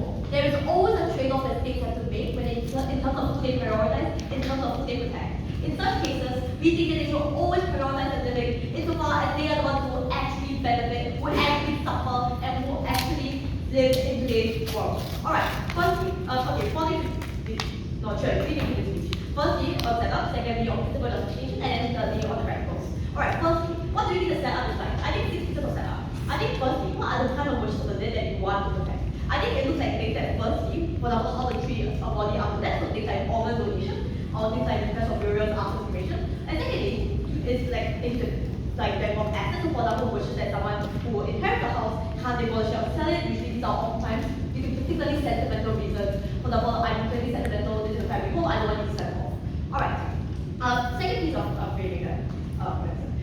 simple. There is always a trade-off that states have to make when in terms of who they prioritize, in terms of who they protect. In such cases, we think that they should always prioritize the living insofar as they are the ones who will actually benefit, who actually suffer, and who actually live in today's world. Alright, firstly, three things in this speech. Firstly, on setup, secondly, on principle justification, and then thirdly, on the practicals. Alright, firstly, what do you think the setup is like? I think 6 pieces of setup. I think firstly, what are the kind of wishes of the dead that you want to protect? I think it looks like things that firstly, for example, how the tree a body after death, so things like organ donation, or things like defense of burial after cremation. And secondly, it's like things like death of assets, so for example, wishes that someone who inherits a house can't demolish it or sell it. Usually these are oftentimes due to particularly sentimental reasons. For example, I'm particularly sentimental, this is a family home, I don't want to sell it off. Alright. Second piece of framing that.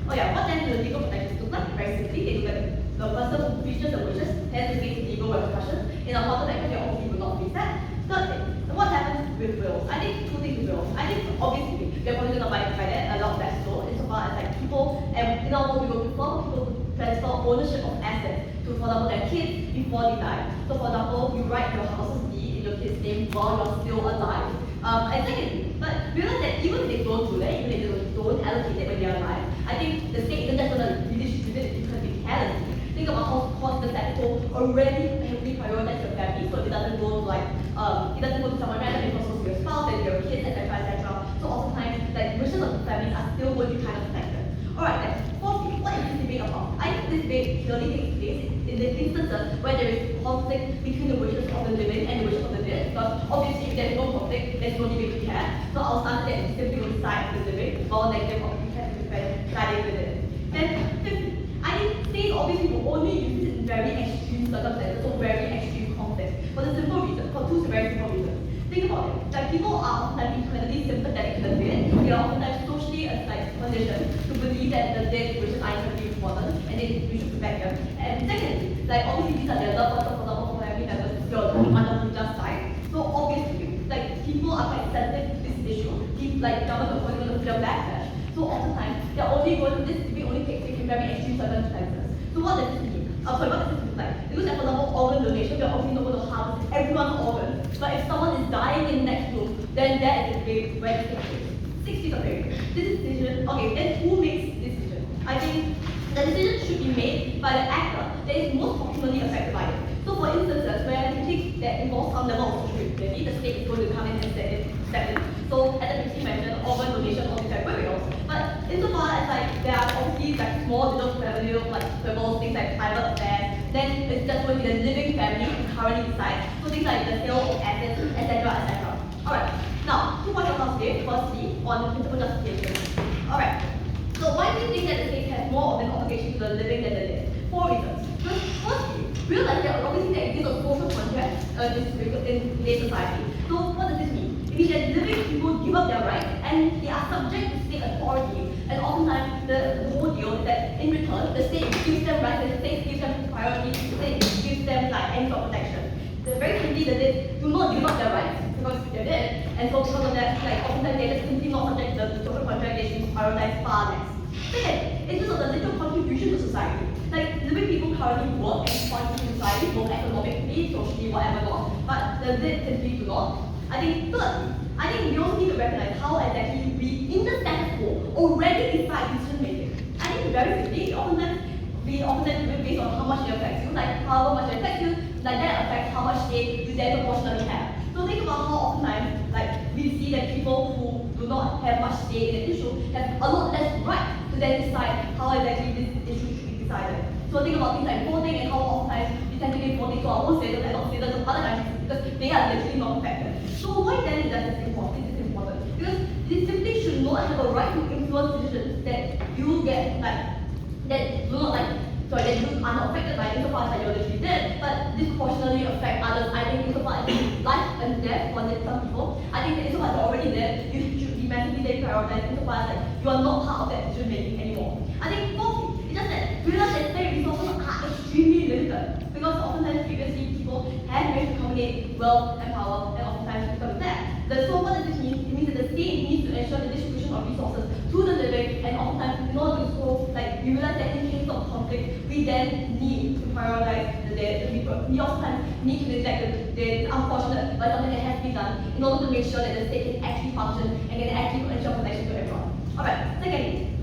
Oh yeah, what then do the legal protections look like? Very simply, they look at the person who breaches the wishes has to face legal repercussions in a court of action your own will not be set. Third thing, what happens with wills? I think two things with wills. I think obviously we're probably going to abide by that a lot less so insofar as like people and in our world we will prefer people to transfer ownership of assets to, for example, their kids before they die. So for example, you write your house's deed in your kid's name while you're still alive. And secondly, but realize that even if they don't do that, even if they don't allocate it when they're alive, I think the state isn't just going to redistribute it because they carelessly. Think about how cost the people already heavily prioritize your family, so it doesn't go to like it doesn't go to someone random, it goes to your spouse and your kids, etc., etc. So oftentimes, like wishes of the families are still going to be kind of affected. Alright, then fourthly, what is this debate about? I think this debate purely takes place in the instances where there is conflict between the wishes of the living and the wishes of the dead, because obviously if there's no conflict, there's no debate to care. So I'll start that and simply on the side of the living, while negative of the care to defend siding with it. Then fifthly, I think states obviously will only use it in very extreme circumstances, so very extreme conflicts, for the simple reason, for two very simple reasons. Think about it, that people are oftentimes incredibly sympathetic to the dead, they are oftentimes socially conditioned to believe that the dead wishes are incredibly important and we should protect them. And secondly, like obviously these are their loved ones, for example, for family members, your mother who just died. So obviously, like people are quite sensitive to this issue, like government are going to feel backlash. So oftentimes, they're only going to, this debate only takes place in very extreme circumstances. So what does this mean? What does this look like? It looks like, for example, organ donation, we're obviously not going to harvest everyone's organs. But if someone is dying in the next room, then that is a debate where it takes place. 6 feet of framing. This decision, okay, then who makes this decision? I think the decision should be made by the actor that is most proximally affected by it. So for instances where the case that involves some level of social utility, the state is going to come in and step in. So as I previously mentioned, organ donation or things like burials. But insofar as like there are obviously like small little revenue like quibbles, things like private affairs, then it's just going to be the living family who currently decides. So things like the sale of assets, etc., etc. Alright. Now, 2 points of our today. Firstly, on principle justification. Alright. So why do you think that the state has more of an obligation to the living than the dead? 4 reasons. Firstly, realize that obviously there exists a social contract in today's society. So what does this mean? It means that living people give up their rights and they are subject to state authority. And oftentimes the whole deal is that in return, the state gives them rights, the state gives them priority, the state gives them like any sort of protection. Very simply, the dead do not give up their rights because they're dead, and so because of that, like oftentimes they're just simply not subject to the social contract, they should prioritize far less. Second, in terms of the little contribution to society, like living people currently work and contribute to society, both economically, socially, whatever not, but the dead simply do not. I think thirdly, I think we also need to recognize how exactly we, in the status quo, already decide decision making. I think very simply, we often do it based on how much it affects you, like however much it affects you, like that affects how much stake you then proportionally have. So think about how oftentimes, like we see that people who do not have much stake in an issue have a lot less right to then decide how exactly this issue should be decided. So think about things like voting and how oftentimes we tend to give voting to our own citizens and not citizens of other countries because they are literally not affected. So why then is that important? Because they simply should not have a right to influence decisions that you get that you are not affected by insofar as you're literally dead, but disproportionately affect others. I think insofar as life and death for some people, I think that insofar as you're already dead, you should be massively prioritized insofar as you are not part of that decision making anymore. I think fourthly, it's just that realize that state resources are extremely limited because oftentimes previously people have managed to combine wealth and power and oftentimes because of that. So what does this mean? It means that the state needs to ensure the distribution of resources to the living, and oftentimes in order to do so, like we realize that in case of conflict, we then need to prioritize the dead to be we oftentimes need to neglect the unfortunate but something that has to be done in order to make sure that the state can actually function and can actually ensure protection to everyone. Alright, secondly,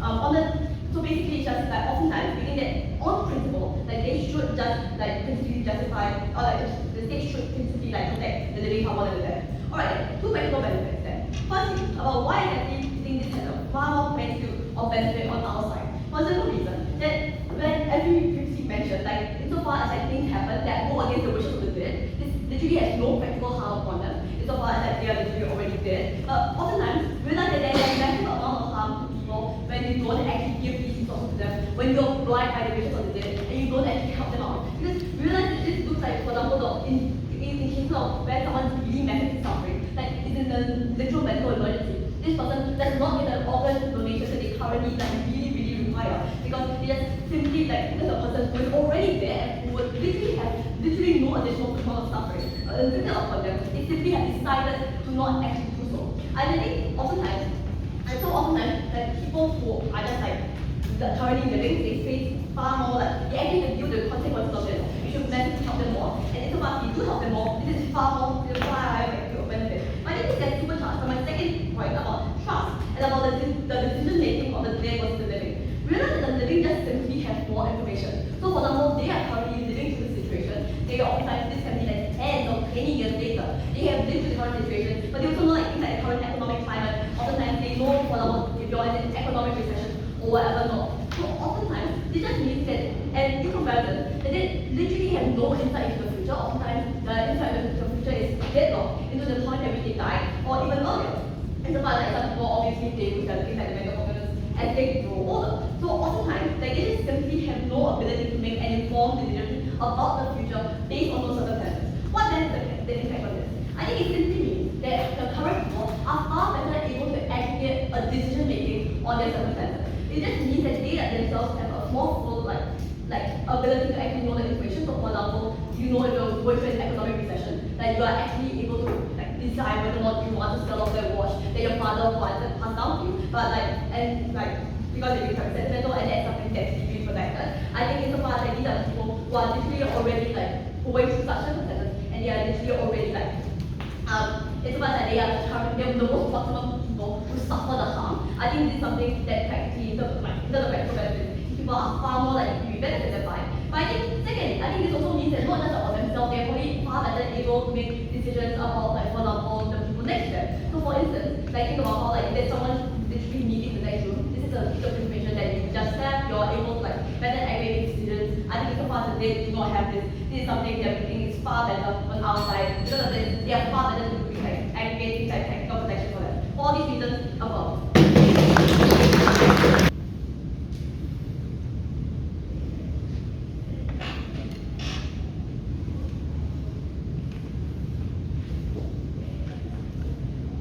so basically it's just like oftentimes we think that on principle, like they should just like principally justify, or like the state should principally like protect the living far more than the dead. Alright, two practical benefits then. Firstly, about why exactly we think this has a far more magnitude of benefit on our side. For the simple reason that when every previously mentioned, like insofar as like things happen that go against the wishes of the dead, this literally has no practical harm upon them. Insofar as like they are literally already dead. Oftentimes, we realize that there is a massive amount of harm to people when you don't actually give these resources to them, when you're blind by the wishes of the dead and you don't actually help them out. Because we realize that this looks like, for example, in cases of where someone's really massively suffering, like is in a literal medical emergency. This person does not get an organ donation that they currently like really require, because they just simply like because the person who is already there who would literally have no additional amount of suffering upon them, they simply have decided to not actually do so. And I think oftentimes that people who are just like currently living, they face far more like they actually have to deal with the consequences of this. We should massively help them more. And in so far we do help them more, this is far more benefit. But I think this gets supercharged by my second point about trust and about the decision making of the dead versus the living. Realize that the living just simply have more information. So for example, they are currently living through the situation. They oftentimes this can be like 10 or 20 years later. They have lived through the current situation, but they also know like things like the current economic climate. Oftentimes they know, for example, if you're in an economic recession or whatever not. So oftentimes this just means that, and in comparison, that they literally have no insight into the future. Oftentimes the insight into the future is deadlocked into the point that they die or even earlier. And so far, like some people obviously they lose their things like the mental organs as they grow older. So oftentimes, like they just simply have no ability to make an informed decision about the future based on those circumstances. What then is the impact on this? I think it simply means that the current people are far better able to aggregate a decision making on their circumstances. It just means that they themselves have a more full like ability to actually know the information. So for example, you know if you're going through an economic recession, that you are actually able to like decide whether or not you want to sell off that watch that your father wanted to pass down to you. But because they become sentimental and that's something that's deeply protected, I think it's so far like these are people who are literally already like going through such circumstances and they are literally already like it's about that they are the most proximal people who suffer the harm. I think this is something that practically in terms of practical benefits, people are far more likely to be benefited by. But I think secondly, I think this also means that not just about themselves, they're probably far better able to make decisions about like for example the people next to them. So for instance, like think about how like there's someone literally needing the next room. This is a piece of information that you just have, you're able to like better aggregate decisions. I think so far as they do not have this. This is something that we think is far better on our side. Because of this, they are far better to like aggregate things like technical protection for them. For all these reasons above.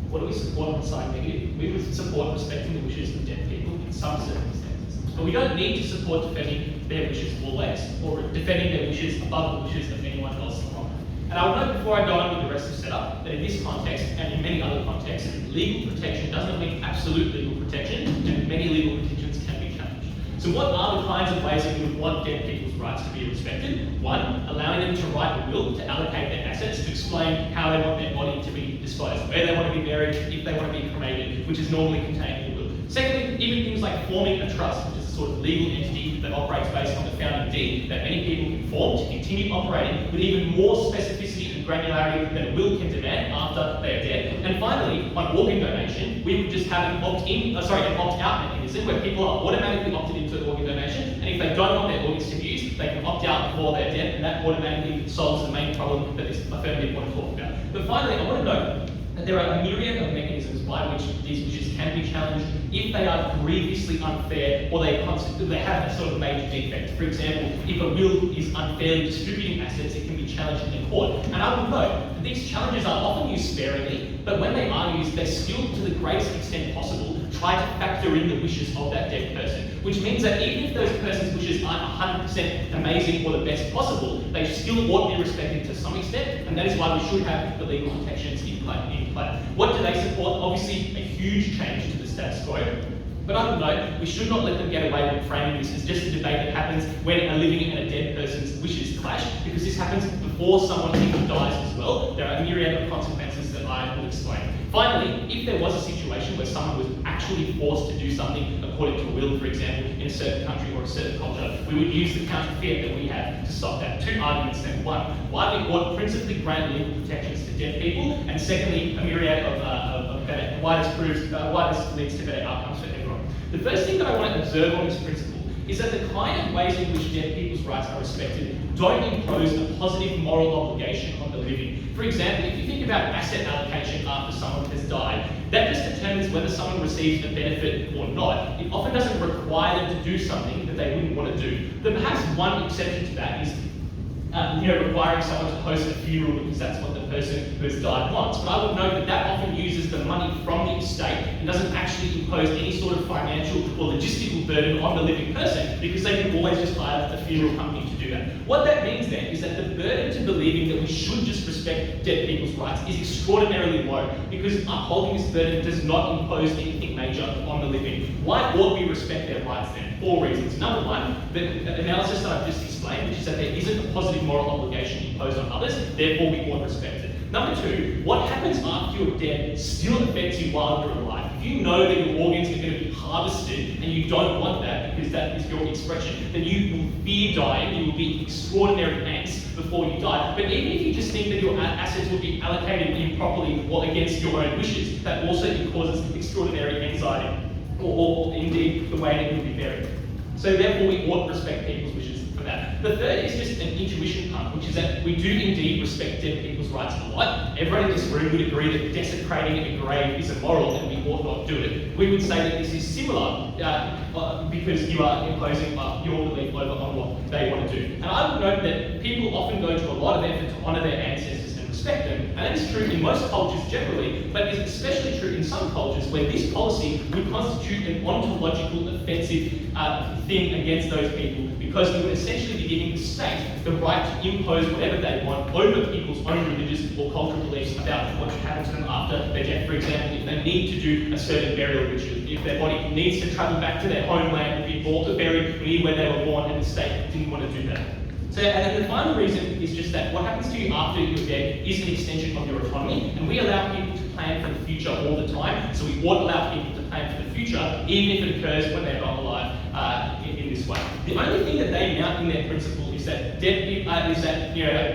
What do we support on side negative? We would support respecting the wishes of dead people in some circumstances. But we don't need to support defending their wishes always, or defending their wishes above the wishes of anyone else along. And I would note before I go on with the rest of the setup, that in this context, and in many other contexts, legal protection does not mean absolute legal protection, and many legal protections can be challenged. So what are the kinds of ways that we would want dead people's rights to be respected? One, allowing them to write a will to allocate their assets, to explain how they want their body to be disposed, where they want to be buried, if they want to be cremated, which is normally contained in the will. Secondly, even things like forming a trust, which is a sort of legal entity that operates based on the founding deed that many people can form to continue operating with even more specificity and granularity than a will can demand after they are dead. And finally, on organ donation, we would just have an opt-out mechanism where people are automatically opted into organ donation, and if they don't want their organs to be used, they can opt out before they're dead, and that automatically solves the main problem that this affirmative want to talk about. But finally, I want to note that there are a myriad of mechanisms by which these wishes can be challenged if they are grievously unfair or they have a sort of major defect. For example, if a will is unfairly distributing assets, it can be challenged in court. And I would note that these challenges are often used sparingly, but when they are used, they still, to the greatest extent possible, try to factor in the wishes of that dead person, which means that even if those person's wishes aren't 100% amazing or the best possible, they still ought to be respected to some extent, and that is why we should have the legal protections in play. What do they support? Obviously, a huge change to the status quo. But I would note, we should not let them get away with framing this as just a debate that happens when a living and a dead person's wishes clash, because this happens before someone even dies as well. There are a myriad of consequences that I will explain. Finally, if there was a situation where someone was actually forced to do something according to will, for example, in a certain country or a certain culture, we would use the counter fiat that we have to stop that. Two arguments then. One, why we ought principally grant legal protections to dead people, and secondly, a myriad of better, why this leads to better outcomes for everyone. The first thing that I want to observe on this principle is that the kind of ways in which dead people's rights are respected don't impose a positive moral obligation on the living. For example, if you think about asset allocation after someone has died, that just determines whether someone receives a benefit or not. It often doesn't require them to do something that they wouldn't want to do. But perhaps one exception to that is requiring someone to host a funeral because that's what the person who has died wants. But I would note that that often uses the money from the estate and doesn't actually impose any sort of financial or logistical burden on the living person, because they can always just hire a funeral company to do that. What that means then is that the burden to believing that we should just respect dead people's rights is extraordinarily low, because upholding this burden does not impose anything major on the living. Why ought we respect their rights then? 4 reasons. Number one, the analysis that I've just explained, which is that there isn't a positive moral obligation imposed on others, therefore we ought respect it. Number two, what happens after you're dead still affects you while you're alive. If you know that your organs are going to be harvested and you don't want that because that is your expression, then you will fear dying, you will be extraordinary angst before you die. But even if you just think that your assets will be allocated improperly or against your own wishes, that also causes extraordinary anxiety, or indeed the way that you'll be buried. So therefore we ought to respect people's wishes for that. The third is just an intuition pump, which is that we do indeed respect dead people's rights a lot. Everyone in this room would agree that desecrating a grave is immoral and we ought not do it. We would say that this is similar because you are imposing your belief over on what they want to do. And I would note that people often go to a lot of effort to honour their ancestors and respect them, and that is true in most cultures generally, but is especially true in some cultures where this policy would constitute an ontological offensive thing against those people, because they would essentially be giving the state the right to impose whatever they want over people's own religious or cultural beliefs about what should happen to them after their death. For example, if they need to do a certain burial ritual, if their body needs to travel back to their homeland and be buried near where they were born and the state didn't want to do that. So, and then the final reason is just that what happens to you after you're dead is an extension of your autonomy, and we allow people to plan for the future all the time, so we ought to allow people to plan for the future, even if it occurs when they're not alive in this way. The only thing that they mount in their principle is that dead people,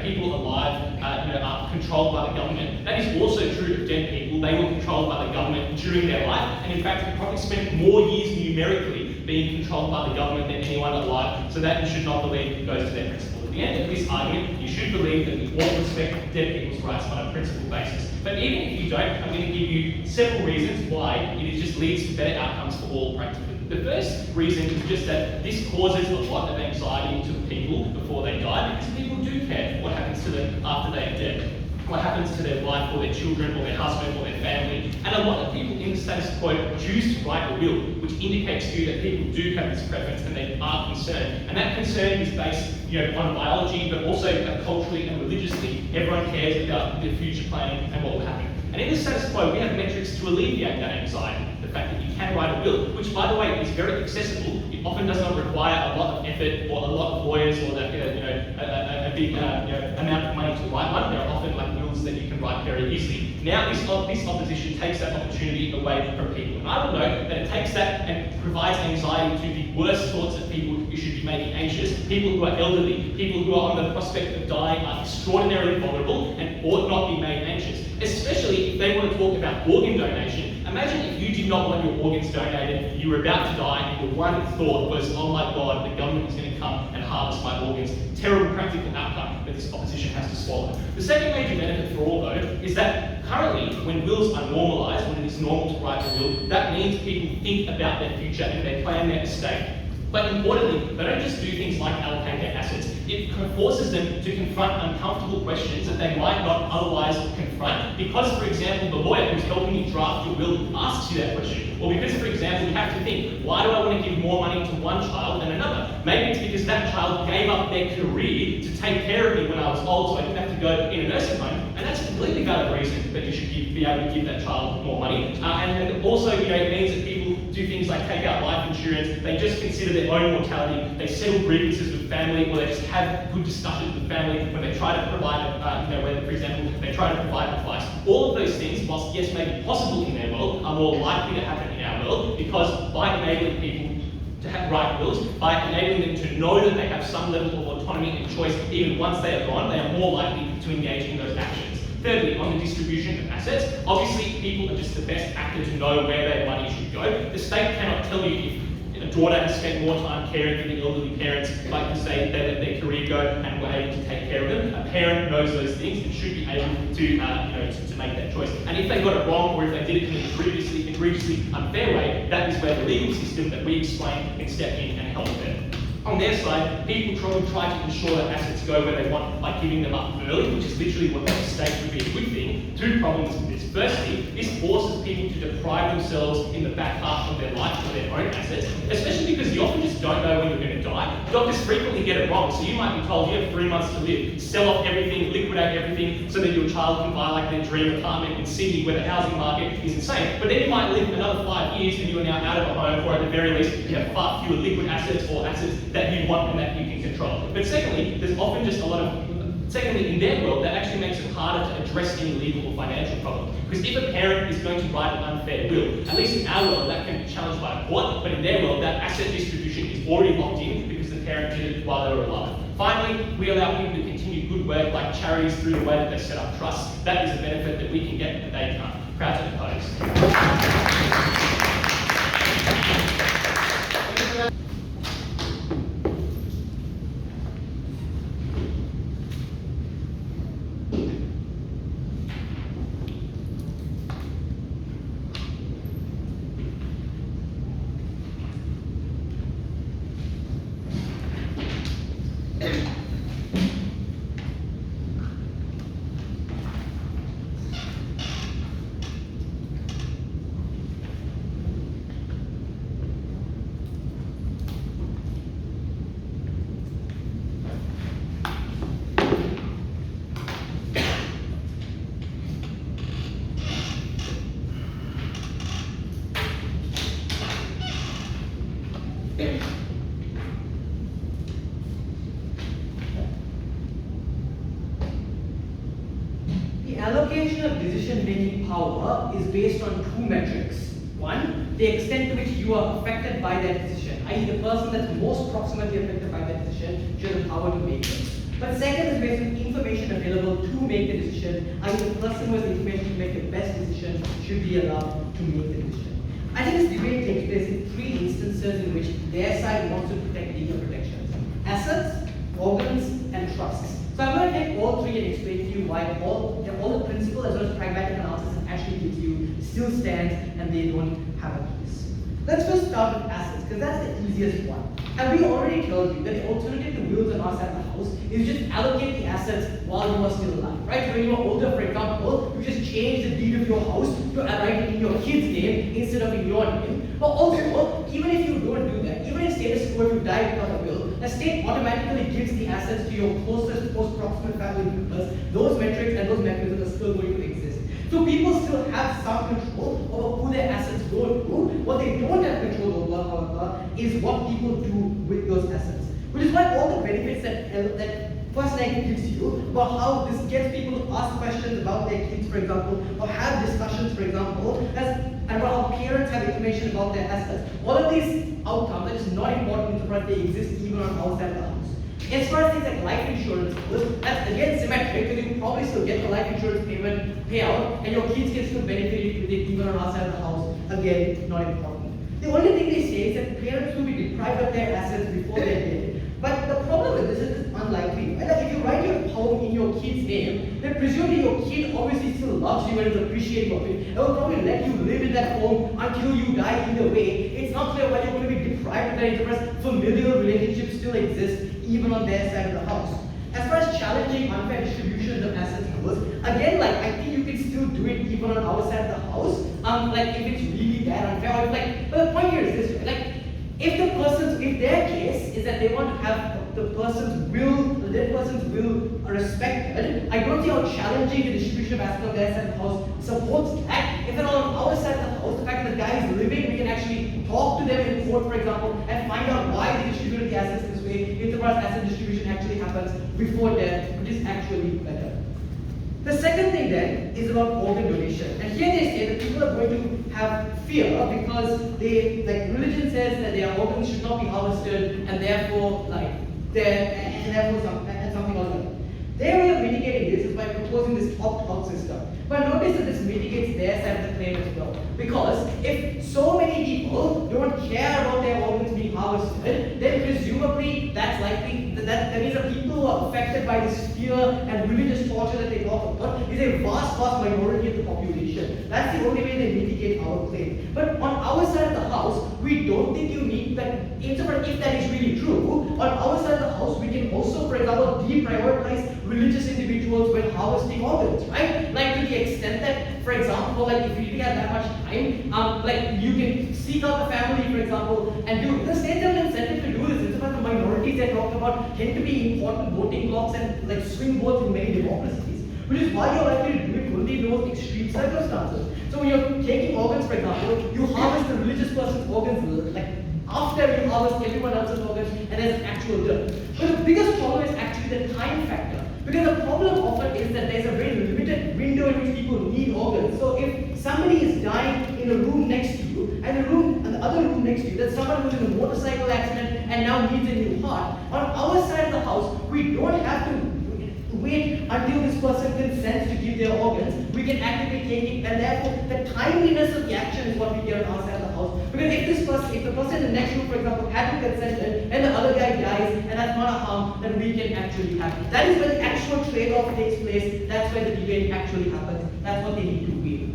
people alive are controlled by the government. That is also true of dead people. They were controlled by the government during their life, and in fact, they probably spent more years numerically being controlled by the government than anyone alive, so that you should not believe goes to their principle. At the end of this argument, you should believe that we ought to respect dead people's rights on a principle basis. But even if you don't, I'm going to give you several reasons why it just leads to better outcomes for all practically. The first reason is just that this causes a lot of anxiety to people before they die, because people do care what happens to them after they are dead. What happens to their wife or their children or their husband or their family. And a lot of people in the status quo choose to write a will, which indicates to you that people do have this preference and they are concerned. And that concern is based on biology, but also culturally and religiously. Everyone cares about the future planning and what will happen. And in the status quo, we have metrics to alleviate that anxiety. The fact that you can write a will, which by the way is very accessible. It often does not require a lot of effort or a lot of lawyers or a big amount of money to write one. There are often wills that you can write very easily. Now this opposition takes that opportunity away from people. And I would note that it takes that and provides anxiety to the worst sorts of people who should be making anxious. People who are elderly, people who are on the prospect of dying are extraordinarily vulnerable and ought not be made anxious. Especially if they want to talk about organ donation. Imagine if you did not want your organs donated, you were about to die, and your one thought was, oh my God, the government is going to come and harvest my organs. Terrible practical outcome that this opposition has to swallow. The second major benefit for all, though, is that currently, when wills are normalised, when it is normal to write a will, that means people think about their future and they plan their estate. But importantly, they don't just do things like allocate their assets. It forces them to confront uncomfortable questions that they might not otherwise confront. Because, for example, the lawyer who's helping you draft your will asks you that question. Or because, for example, you have to think, why do I want to give more money to one child than another? Maybe it's because that child gave up their career to take care of me when I was old, so I didn't have to go in a nursing home. And that's completely valid reason that you should be able to give that child more money. And also, it means that people do things like take out life insurance, they just consider their own mortality, they settle grievances with family, or they just have good discussions with family when they try to provide, whether, for example, they try to provide advice. All of those things, whilst yes, may be possible in their world, are more likely to happen in our world, because by enabling people to have right wills, by enabling them to know that they have some level of autonomy and choice, even once they are gone, they are more likely to engage in those actions. Thirdly, on the distribution of assets, obviously people are just the best actor to know where their money should go. The state cannot tell you if a daughter has spent more time caring for the elderly parents, like to say they let their career go and were able to take care of them. A parent knows those things and should be able to make that choice. And if they got it wrong, or if they did it in an egregiously unfair way, that is where the legal system that we explain can step in and help them. On their side, people try to ensure that assets go where they want by giving them up early, which is literally what the state would be a good thing. Two problems with this. Firstly, this forces people to deprive themselves in the back half of their life of their own assets, especially because you often just don't know when you're going to die. Doctors frequently get it wrong, so you might be told you have 3 months to live. Sell off everything, liquidate everything, so that your child can buy like their dream apartment in Sydney where the housing market is insane. But then you might live another 5 years and you are now out of a home, or at the very least, you have far fewer liquid assets or assets that you want and that you can control. But secondly, there's often just a lot of in their world, that actually makes it harder to address any legal or financial problem. Because if a parent is going to write an unfair will, at least in our world, that can be challenged by a court, but in their world, that asset distribution is already locked in because the parent did it while they were alive. Finally, we allow people to continue good work like charities through the way that they set up trusts. That is a benefit that we can get that they can't. Proud to oppose. Allocation of decision-making power is based on two metrics. One, the extent to which you are affected by that decision, i.e. the person that's most proximately affected by that decision should have the power to make it. But second is based on information available to make the decision, i.e. the person who has the information to make the best decision should be allowed to make the decision. I think this debate takes place in three instances in which their side wants to protect legal protections: assets, organs, and trusts. So I'm going to take all three and explain to you why all the principle as well as pragmatic analysis it actually gives you still stands and they don't have a case. Let's first start with assets, because that's the easiest one. And we already told you that the alternative to wills and us at the house is just allocate the assets while you are still alive, right? So when you are older, for example, you just change the deed of your house to write it in your kid's name instead of in your name. But also, even if you don't do that, even in status quo, if you die without a will, the state automatically gives the assets to your closest, most proximate family members. Those metrics and those mechanisms are still going to exist. So people still have some control over who their assets go to. What they don't have control over, however, is what people do with those assets. Which is why all the benefits that First Leg gives you about how this gets people to ask questions about their kids, for example, or have discussions, for example, and about how parents have information about their assets. All of these outcomes are just not important insofar as they exist even on outside the house. As far as things like life insurance goes, that's again symmetric, because you can probably still get the life insurance payment payout, and your kids can still benefit with it even on outside the house. Again, not important. The only thing they say is that parents will be deprived of their assets before they're dead. But the problem with this is it's unlikely. Right? Like if you write your home in your kid's name, then presumably your kid obviously still loves you and is appreciative of it. And will probably let you live in that home until you die either way. It's not clear whether you're going to be deprived of that interest. Familial relationships still exist even on their side of the house. As far as challenging unfair distributions of assets goes, again, like I think you can still do it even on our side of the house. Like if it's really bad unfair, or like, but the point here is this, right? Like if their case is that they want to have the dead person's will are respected, I don't see how challenging the distribution of assets on their side of the house supports that. If at all on our side of the house, the fact that the guy is living, we can actually talk to them in court, for example, and find out why they distributed the assets this way, insofar as asset distribution actually happens before death, which is actually better. The second thing then is about organ donation. And here they say that people are going to have fear because religion says that their organs should not be harvested and therefore something like that. Their way of mitigating this is by proposing this opt-out system. But notice that this mitigates their side of the claim as well. Because if so many people don't care about their organs being harvested, then presumably that means that people who are affected by this fear and religious torture that they talk about is a vast minority of the population. That's the only way they mitigate our claim. But on our side of the house, we don't think you need that. If that is really true, on our side of the house, we can also, for example, deprioritize religious individuals when harvesting organs, right? Like to the extent that, for example, like if you really have that much time, like you can seek out the family, for example, and do the state has an incentive to do this. It's about the minorities they talked about tend to be important voting blocks and like swing votes in many democracies, which is why you're likely to do it only in those extreme circumstances. So when you're taking organs, for example, you harvest the religious person's organs like after you harvest everyone else's organs and there's actual death. But the biggest problem is actually the time factor. Because the problem often is that there's a very limited window in which people need organs. So if somebody is dying in a room next to you, and the other room next to you, there's someone who's in a motorcycle accident and now needs a new heart, on our side of the house, we don't have to wait until this person consents to give their organs. We can actively take it, and therefore the timeliness of the action is what we get on our side of the house. Because if the person in the next room, for example, hadn't consented, and the other guy dies, and that's not a harm, then we can actually have it. That is where the actual trade-off takes place. That's where the debate actually happens. That's what they need to weigh.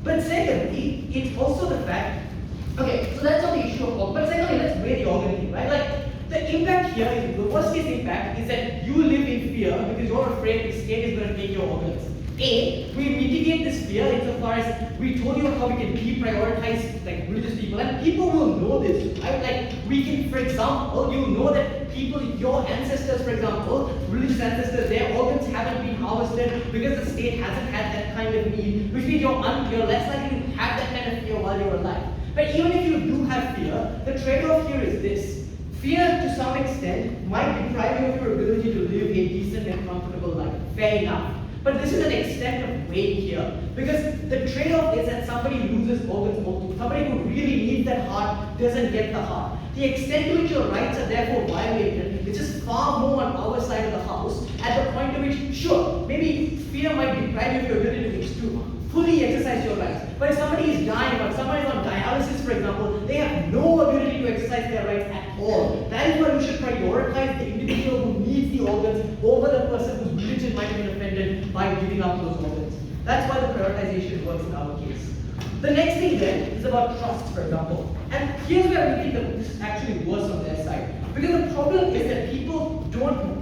But secondly, it's also the fact. Okay, so that's on the issue of organ. But secondly, let's weigh the organ thing, right? Like the impact here is the worst case impact is that you live in fear because you're afraid the state is going to take your organs. A, we mitigate this fear insofar as we told you how we can deprioritize like religious people, and people will know this, right? Like we can, for example, you know that people, your ancestors, for example, religious ancestors, their organs haven't been harvested because the state hasn't had that kind of need, which means you're less likely to have that kind of fear while you're alive. But even if you do have fear, the trade-off here is this. Fear, to some extent, might deprive you of your ability to live a decent and comfortable life. Fair enough. But this is an extent of weight here. Because the trade-off is that somebody loses organs. Somebody who really needs that heart doesn't get the heart. The extent to which your rights are therefore violated is just far more on our side of the house, at the point at which, sure, maybe fear might deprive you of your ability to fully exercise your rights. But if somebody is dying, or somebody is on dialysis, for example, they have no ability to exercise their rights at all. That is why we should prioritize the individual who needs the organs over the person whose religion might have been offended by giving up those organs. That's why the prioritization works in our case. The next thing then is about trust, for example. And here's where we think that this is actually worse on their side. Because the problem is that people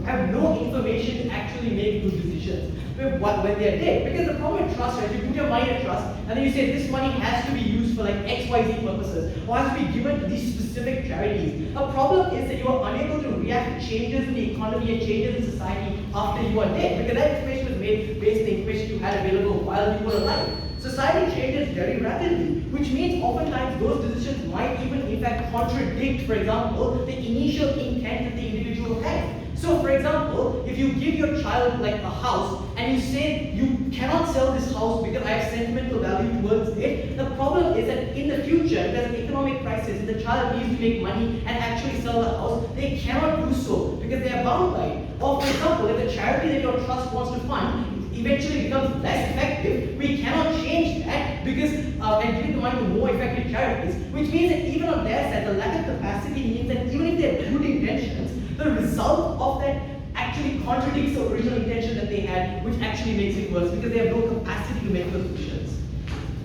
have no information to actually make good decisions when they're dead. Because the problem with trust, right, you put your money in trust, and then you say this money has to be used for like XYZ purposes, or has to be given to these specific charities. A problem is that you are unable to react to changes in the economy and changes in society after you are dead, because that information was made based on the information you had available while you were alive. Society changes very rapidly, which means oftentimes those decisions might even in fact contradict, for example, the initial intent that the individual had. So for example, if you give your child like a house and you say you cannot sell this house because I have sentimental value towards it, the problem is that in the future, if there's an economic crisis and the child needs to make money and actually sell the house, they cannot do so because they are bound by it. Or for example, if the charity that your trust wants to fund eventually becomes less effective, we cannot change that because and give the money to more effective charities, which means that even on their side, the lack of capacity means that even if they have good intentions, the result of that actually contradicts the original intention that they had, which actually makes it worse because they have no capacity to make those decisions.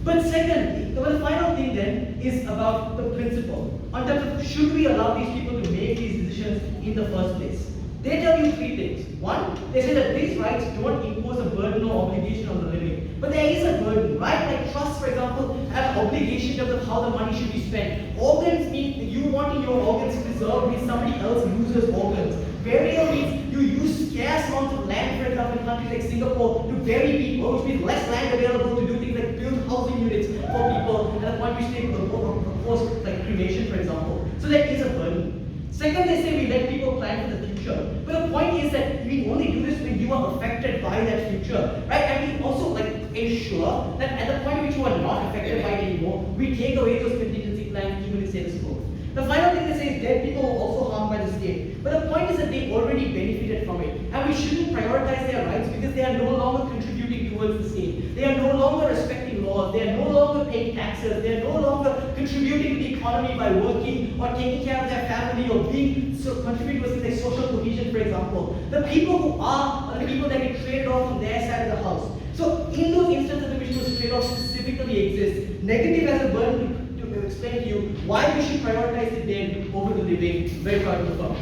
But secondly, the final thing then is about the principle. On terms of should we allow these people to make these decisions in the first place? They tell you three things. One, they say that these rights don't impose a burden or obligation on the living. But there is a burden, right? Like trusts, for example, have an obligation in terms of how the money should be spent. Organs mean that you wanting your organs preserved means somebody else loses organs. Burial means you use scarce amounts of land, for example, in countries like Singapore to bury people, which means less land available to do things like build housing units for people, and at one which they propose like cremation, for example. So there is a burden. Second, they say we let people plan for the future. But the point is that we only do this when you are affected by that future, right? And we also ensure that at the point at which you are not affected by it anymore, we take away those contingency plans even in status quo. The final thing they say is dead people are also harmed by the state. But the point is that they already benefited from it. And we shouldn't prioritize their rights because they are no longer contributing towards the state. They are no longer respecting laws. They are no longer paying taxes. They are no longer contributing to the economy by working or taking care of their family or contributing to things like social cohesion, for example. The people who are the people that get traded off from their side of the house. So in those instances in which those trade-offs specifically exist, negative has a burden to explain to you why we should prioritize the dead over the living. Very proud of the firm.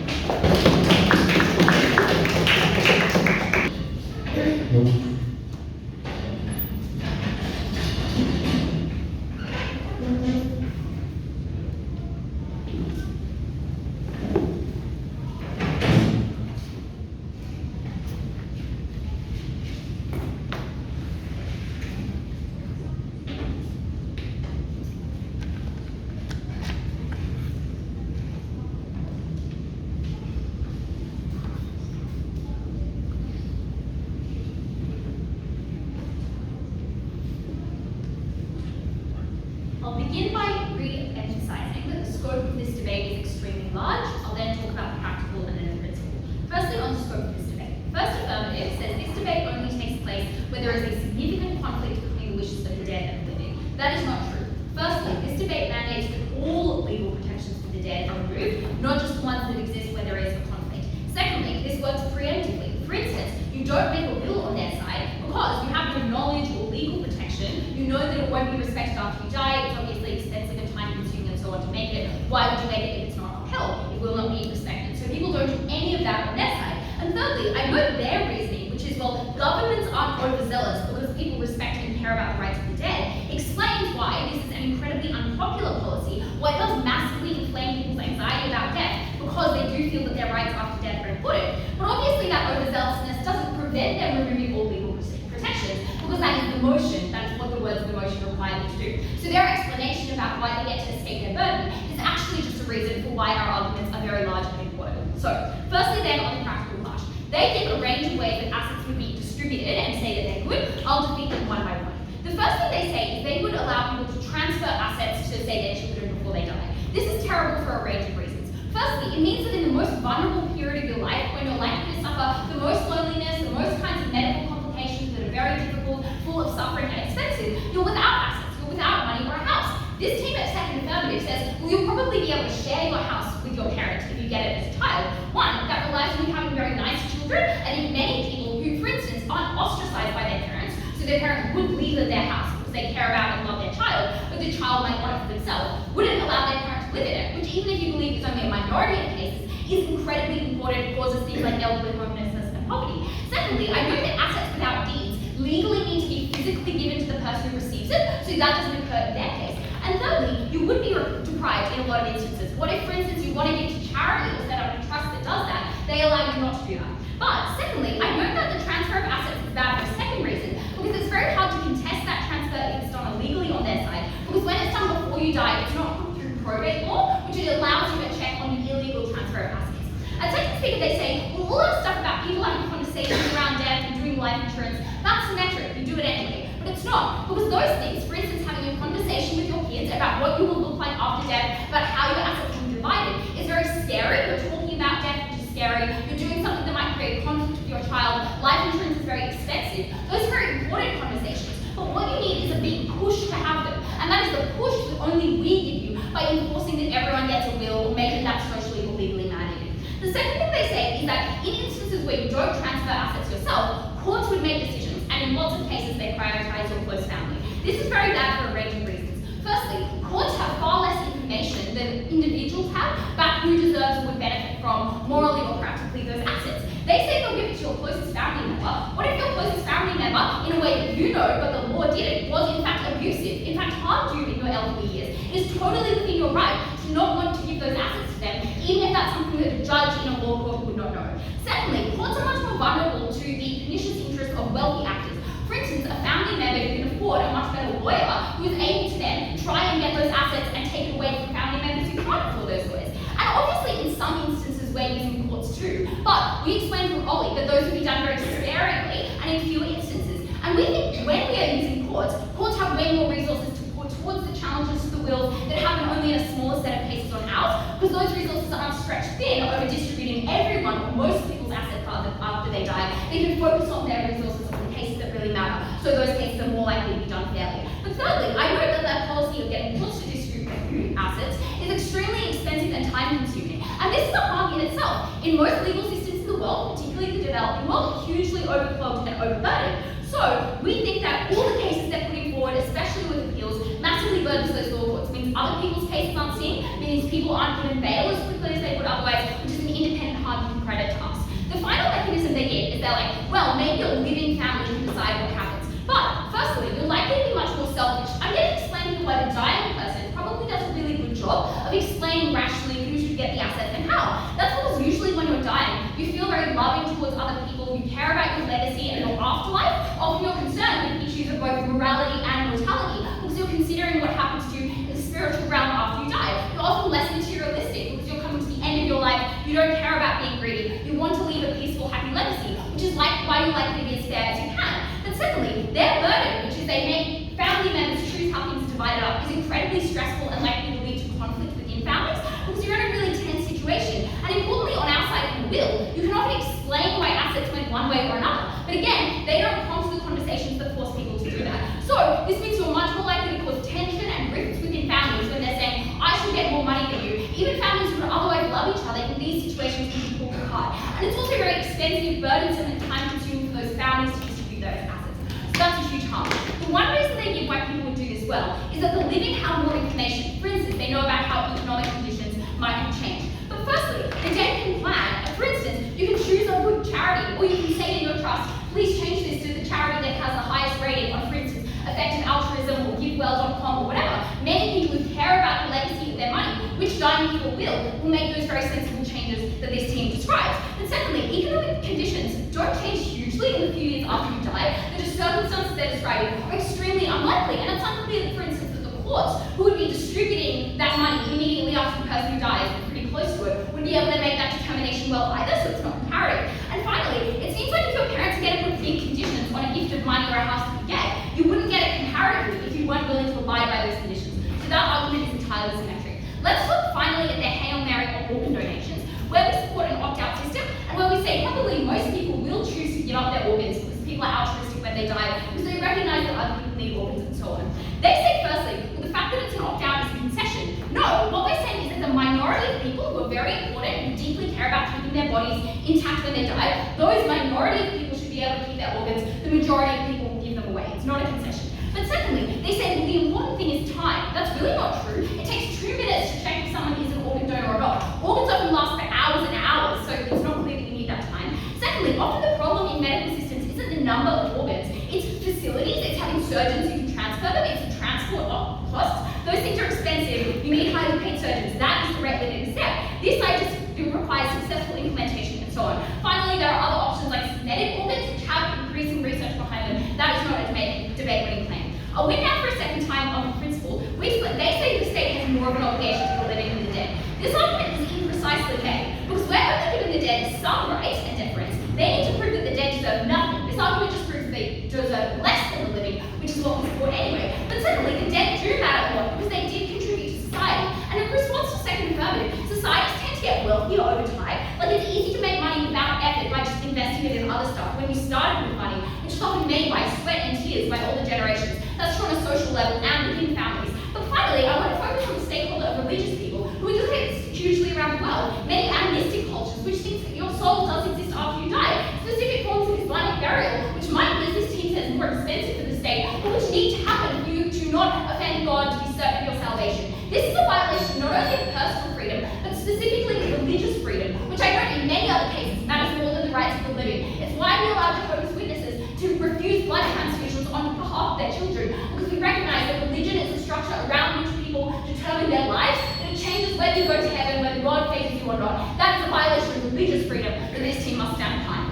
I'll begin by re-emphasizing that the scope of this debate is extremely large. I'll then talk about the practical and then the principle. Firstly, on the scope of this debate. First Affirmative says this debate only takes place where there is a significant conflict between the wishes of the dead and the living. That is not true. Firstly, this debate mandates that all legal protections for the dead are removed, not just the ones that exist where there is a conflict. Secondly, this works preemptively. For instance, you don't make a will on their side because you have no knowledge or legal protection. You know that it won't be respected after you die. It's obviously expensive and time consuming and so on to make it. Why would you make it if it's not upheld? It will not be respected. So people don't do any of that on their side. And thirdly, I note their reasoning, which is, well, governments aren't overzealous because people respect and care about the rights of the dead, explains why this is an incredibly unpopular policy, why it does massively inflame people's anxiety about death, because they do feel that their rights after death are important. But obviously that overzealousness doesn't prevent them removing all legal protections, because that is the motion, that is what the words of the motion require them to do. So their explanation about why they get to escape their burden is actually just a reason for why our arguments are very large and important. So, firstly then on the practical part. They give a range of ways that assets would be distributed and say that they're good. I'll defeat them one by one. The first thing they say is they would allow people to transfer assets to, say, their children before they die. This is terrible for a range of reasons. Firstly, it means that in the most vulnerable period of your life, when you're likely to suffer the most loneliness, the most kinds of medical complications that are very difficult, full of suffering and expensive, you're without assets, you're without money or a house. This team at Second Affirmative says, well, you'll probably be able to share your house with your parents if you get it as a child. One, that relies on you having very nice children, and if many people who, for instance, aren't ostracized by their parents, so their parents would leave their house because they care about and love their child, but the child might want it for themselves, wouldn't allow their parents to live in it, which even if you believe is only a minority of cases, is incredibly important, causes things like elderly homelessness and poverty. Secondly, I know that assets without deeds legally need to be physically given to the person who receives it, so that doesn't occur in their case. And thirdly, you would be deprived in a lot of instances. What if, for instance, you want to give to charity or set up a trust that does that? They allow you not to do that. But secondly, I know that the transfer of assets is bad for a second reason, because it's very hard to contest that transfer if it's done illegally on their side, because when it's done before you die, it's not put through probate law, which it allows you a check on the illegal transfer of assets. At second speaker, they say, well, all that stuff about people having conversations around death and doing life insurance, that's symmetric, you do it anyway. But it's not, because those things, for instance, having a conversation with your kids about what you will look like after death, about how your assets will be divided, is very scary. You're talking about death, which is scary. You're doing something that might create conflict with your child. Life insurance is very expensive. Those are very important conversations. But what you need is a big push to have them. And that is the push that only we give you by enforcing that everyone gets a will or making that socially or legally mandated. The second thing they say is that in instances where you don't transfer assets yourself, courts would make decisions, and in lots of cases they prioritize your close family. This is very bad for a range of reasons. Firstly, courts have far less information than individuals have about who deserves or would benefit from, morally or practically, those assets. They say they'll give it to your closest family member. What if your closest family member, in a way that you know, but the law didn't, was in fact abusive, in fact harmed you in your elderly years? It is totally within your right to not want to give those assets to them, even if that's something that a judge in a law court would not know. Secondly, courts are much more vulnerable to the pernicious interests of wealthy actors. For instance, a family member who can afford a much better lawyer who is able to then try and get those assets and take it away from family members who can't afford those lawyers. And obviously in some instances we're using courts too, but we explained from Ollie that those would be done very sparingly and in fewer instances. And we think when we are using courts have way more resources to put towards the challenges to the wills that happen only in a smaller set of cases on ours, because those resources aren't stretched thin over distributing everyone or most people's assets after they die. They can focus on their resources on the cases that really matter, so those cases are more likely to be done fairly. But thirdly, I note that policy of getting courts to distribute assets is extremely expensive and time-consuming, and this is a harm in itself. In most legal systems in the world, particularly the developing world, hugely overclogged and overburdened. So we think that all the cases they're putting forward, especially with appeals, massively burdens those law courts. It means other people's cases aren't seen, means people aren't given bail as quickly as they would otherwise, which is an independent harm to credit to us. The final mechanism they give is they're like, well, maybe a living family can decide what happens. But firstly, you're likely to be much more selfish. I'm going to explain to you why the dying person probably does a really good job of explaining rationally who should get the assets and how. That's because usually when you're dying, you feel very loving towards other people, you care about your legacy and your afterlife. Often you're concerned with issues of both morality and mortality because you're considering what happens to you in the spiritual realm after you die. You're often less materialistic because you're coming to the end of your life. You don't care about being greedy. You want to leave a peaceful, happy legacy, which is why you're likely to be as fair as you can. But secondly, their burden, which is they make family members choose how things are divided up, is incredibly stressful and likely to lead to conflict within families because you're in a really tense situation. And importantly, on our side in the will, you can often explain why assets went one way or another. But again, they don't prompt the conversations that force people to do that. So this means you're much more likely to cause tension and rifts within families when they're saying, I should get more money than you. Even families who would otherwise love each other in these situations can be pulled apart. And it's also very expensive, burdensome, and time-consuming for those families to distribute those assets. So that's a huge harm. The one reason they give why people would do this well is that the living have more information. For instance, they know about how economic conditions might have changed. But firstly, the dead can plan. For instance, you can choose a good charity, or you can say to your trust, please change this to the charity that has the highest rating on, for instance, effective altruism or givewell.com or whatever. Many people who care about the legacy of their money, which dying people will make those very sensible changes that this team describes. And secondly, economic conditions don't change hugely in the few years after you die. The circumstances they're describing are extremely unlikely, and it's unclear, for instance, that the courts, who would be distributing that money immediately after the person who dies, or pretty close to it, would be able to make that determination well either, so it's not comparative. And finally, it seems like if your parents are going to put big conditions on a gift of money or a house that you get, you wouldn't get it comparatively if you weren't willing to abide by those conditions. So that argument is entirely symmetric. Let's look finally at their Hail Mary or organ donations, where we support an opt-out system, and where we say probably most people will choose to give up their organs because people are altruistic when they die, because they recognize that other people need organs and so on. They say firstly, well, the fact that it's an opt-out is a concession. No, what we're saying is that the minority of people who are very important, who deeply care about keeping their bodies intact when they die, those minority of people should be able to keep their organs. The majority of people will give them away. It's not a concession. But secondly, they say, well, the important thing is time. That's really not true. It takes 2 minutes to check if someone is an organ donor or not. Organs often last for hours and hours, so it's not clear that you need that time. Secondly, often the problem in medical systems isn't the number of organs. It's facilities, it's having surgeons who can transfer them, it's the transport costs. Those things are expensive. You need highly paid surgeons. That is the rate limiting step. This side just requires successful implementation and so on. Finally, there are other options like synthetic organs, which have increasing research behind them. That is not a debate-winning claim. I'll win now for a second time on the principle. They say the state has more of an obligation to the living than the dead. This argument is imprecisely made, because we're only giving the dead some rights and deference. They need to prove that the dead deserve nothing. This argument just proves they deserve less than the living, which is what we support anyway. But secondly, the dead do matter a lot because they did contribute to society. And in response to second affirmative, societies tend to get wealthier over time. Like it's easy to make money without effort by just investing it in other stuff when you started with money, which is often made by sweat and tears by all the generations. That's from a social level and within families. But finally, I want to focus on the stakeholder of religious people, who we look at hugely around the world. Many animistic cultures, which think that your soul does exist after you die. Specific forms of Islamic burial, which might be, as this team says, more expensive for the state, but which need to happen for you to not offend God, to be certain of your salvation. This is a violation not only of personal freedom, but specifically of religious freedom, which I note in many other cases matters more than the rights of the living. It's why we allow Jehovah's Witnesses to refuse blood transfusions on behalf of their children, because we recognize that religion is a structure around which people determine their lives, and it changes changes whether you go to heaven, whether God faces you or not. That is a violation of religious freedom that this team must stand behind.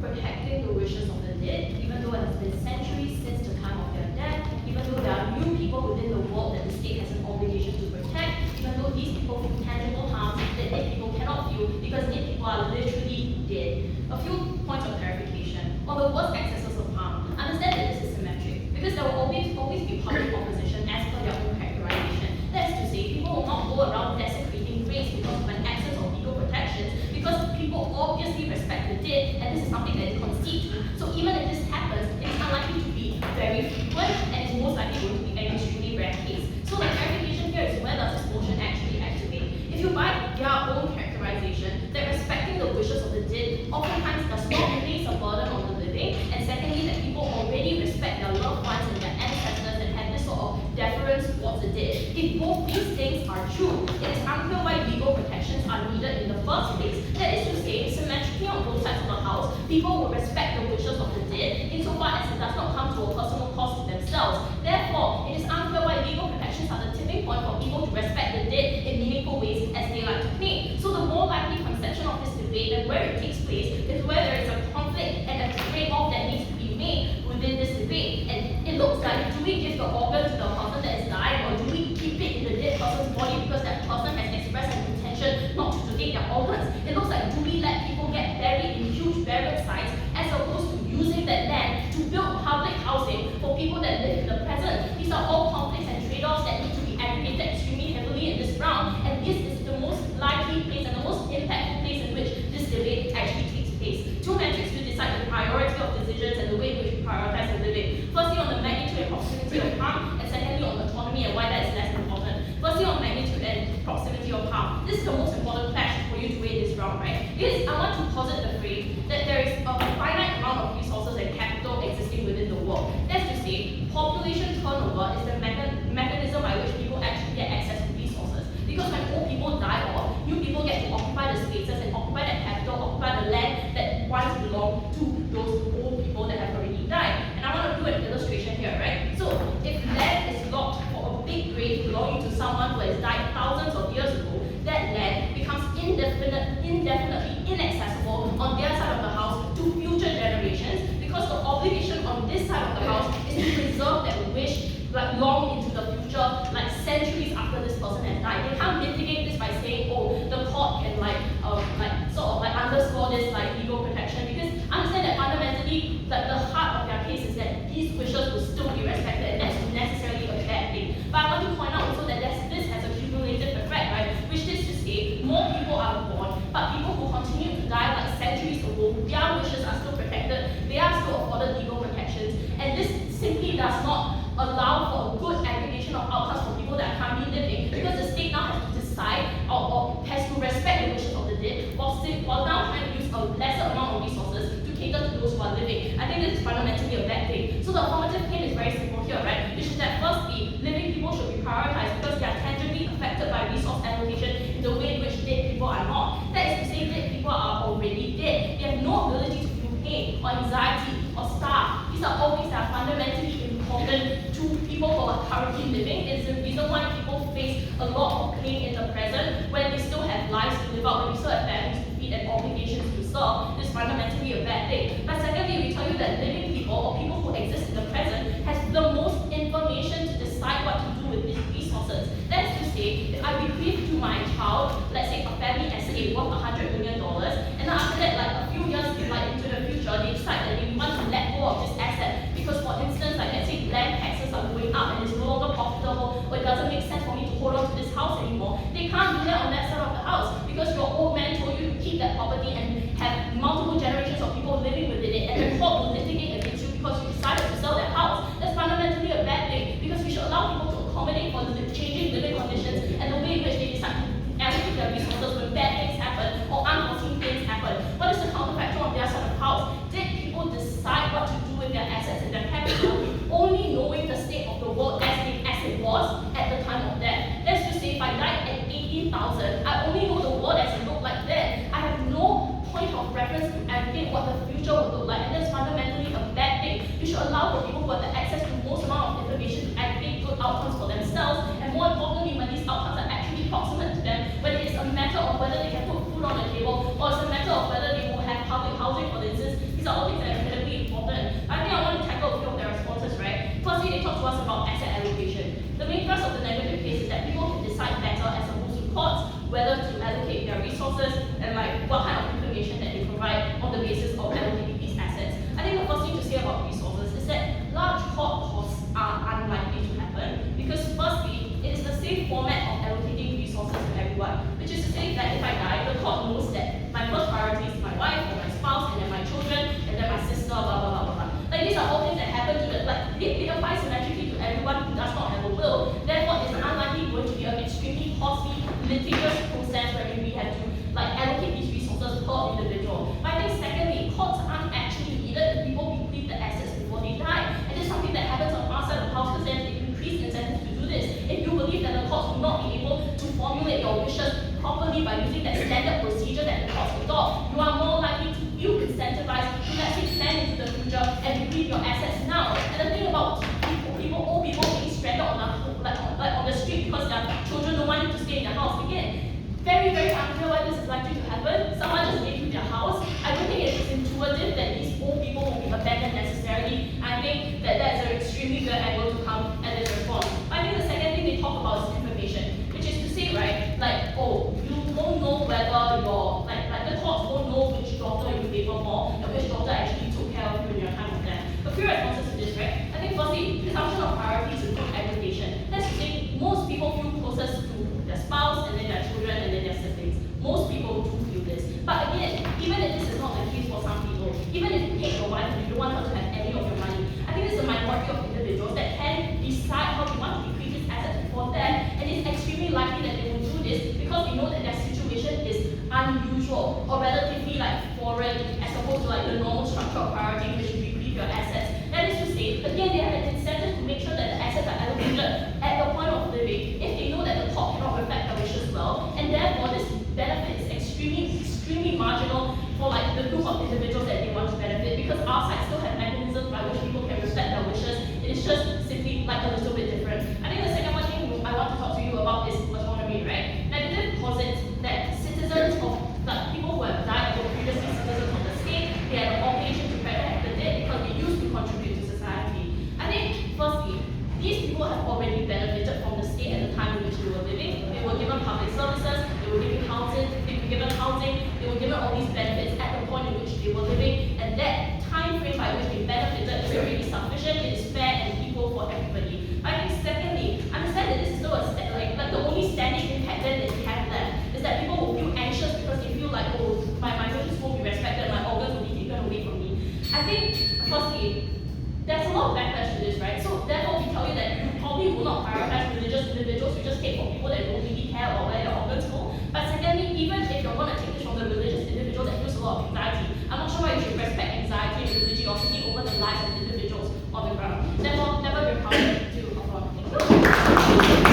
Protecting the wishes of the dead, even though it has been centuries since the time of their death, even though there are new people within the world that the state has an obligation to protect, even though these people feel tangible harms that dead people cannot feel because dead people are literally dead. A few points of clarification. On the worst excesses of harm, understand that this is symmetric because there will always be public opposition as per their own characterization. That is to say, people will not go around desecrating graves because of an absence of legal protections, because people obviously respect the dead, and this is something that they concede to. So even if this happens, it is unlikely to be very frequent, and it's most likely going to be an extremely rare case. So the clarification here is, where does this motion actually activate? If you buy their own characterization that respecting the wishes of the dead oftentimes does not place a burden on the living, and secondly that people already respect their loved ones and their ancestors and have this sort of deference towards the dead, if both these things are true, it is unclear why legal protections are needed in the first place. That is to say, symmetrically on both sides of the house, people will respect the wishes of the dead insofar as it does not come to a personal cost to themselves. Therefore, it is unclear why legal protections are the tipping point for people to respect the dead in meaningful ways as they like to claim. So the more likely conception of this debate and where it takes place is where there is a conflict and a trade-off that needs to be made within this debate. And it looks like, do we give the organ to the person that is dying, or do we keep it in the dead person's body because that person has expressed an intention not to donate their organs? It looks like, do we let people get buried in huge burial sites as opposed to using that land to build public housing for people that live in the present? These are all conflicts and trade-offs that need to be aggregated extremely heavily in this round, and this is the most likely place and the most impactful place in which this debate actually takes place. Two metrics to decide the priority of decisions and the way in which we prioritize the living. Firstly, on the magnitude and proximity of harm, and secondly, on autonomy and why that is less important. Firstly, on magnitude and proximity of harm. This is the most important clash for you to weigh this round, right? Because I want to posit the phrase that there is a finite amount of resources and capital existing within the world. That's to say, population turnover is the mechanism by which people actually get access to resources. Because when old people die off, new people get to occupy the spaces and occupy that capital, occupy the land that once belonged to those old people that have already died. And I want to do an illustration here, right? So if land is locked for a big grave belonging to someone who has died thousands of years ago, that land becomes indefinitely inaccessible on their side of the house to future generations, because the obligation on this side of the house is to preserve that wish like long into the future, like centuries after this person has died. They can't mitigate this by saying, oh, the court can underscore this like legal protection, because understand that fundamentally that the heart of their case is that these wishes will still be respected, and that's necessarily a bad thing. But I want to point out also that this has a cumulative effect, right? Which is to say, more people are born, but people who continue to die like centuries ago, their wishes are still protected, they are still afforded legal protections, and this simply does not allow for a good aggregation of outcomes for people that are currently living, because the state now has to decide or has to respect the wishes of the dead while now trying to use a lesser amount of resources to cater to those who are living. I think this is fundamentally a bad thing. So the affirmative claim is very simple here, right? Which is that firstly, living people should be prioritized because they are tangibly affected by resource allocation in the way in which dead people are not. That is to say, dead people are already dead. They have no ability to feel pain or anxiety or starve. These are all things that are fundamentally important to people who are currently living. It's the reason why people face a lot of pain in the present when they still have lives to live out, when they still have families to feed and obligations to serve. It's fundamentally a bad thing. But secondly, we tell you that living people or people who exist in the present has the most information to decide what to do with these resources. That is to say, if I bequeath to my child, let's say a family estate worth $100 million, and then after that, like a few years into the future, they decide that they want to let go of this asset because, for instance, like let's say land taxes are going up and it's no longer profitable, or it doesn't make sense for me to hold on to this house anymore. They can't do that on that side of the house because your old man told you to keep that property and have multiple generations of people living within it, and the court will litigate against you because you decided to sell that house. That's fundamentally a bad thing, because we should allow people to accommodate for the changing living conditions and the way in which they decide to allocate their resources when bad things happen or unforeseen things happen. What is the counterfactual on their side of the house? Did people decide what unusual or relatively like foreign as opposed to like the normal structure of priority in which you bequeath your assets. That is to say, again, they have an incentive to make sure that the assets are allocated at the point of living if they know that the top cannot reflect their wishes well, and therefore this benefit is extremely marginal for like the group of individuals that they want to benefit, because our side still have mechanisms by which people can reflect their wishes. It is just simply like a little bit different. I think the second one thing I want to talk to you about is autonomy, right? Negative posits that citizens of like people who have died or previously citizens of the state, they have an obligation to protect the dead because they used to contribute to society. I think firstly, these people have already benefited from the state at the time in which they were living. They were given public services, they were given housing, they were given all these benefits at the point in which they were living, and that time frame by which they benefited is already sufficient, it is fair and equal for everybody. I think secondly, understand that this is still like the only standing impact that we have left is that people will feel anxious because they feel like, oh, my wishes won't be respected, my organs will be taken away from me. I think firstly, there's a lot of backlash to this, right? So therefore we tell you that you probably will not prioritize religious individuals, you just take from people that don't really care about where their organs go. But secondly, even if you're going to take this from the religious individual that feels a lot of anxiety, I'm not sure why you should respect anxiety and religiosity over the lives of individuals on the ground. Therefore, never be proud to affirm. Thank you.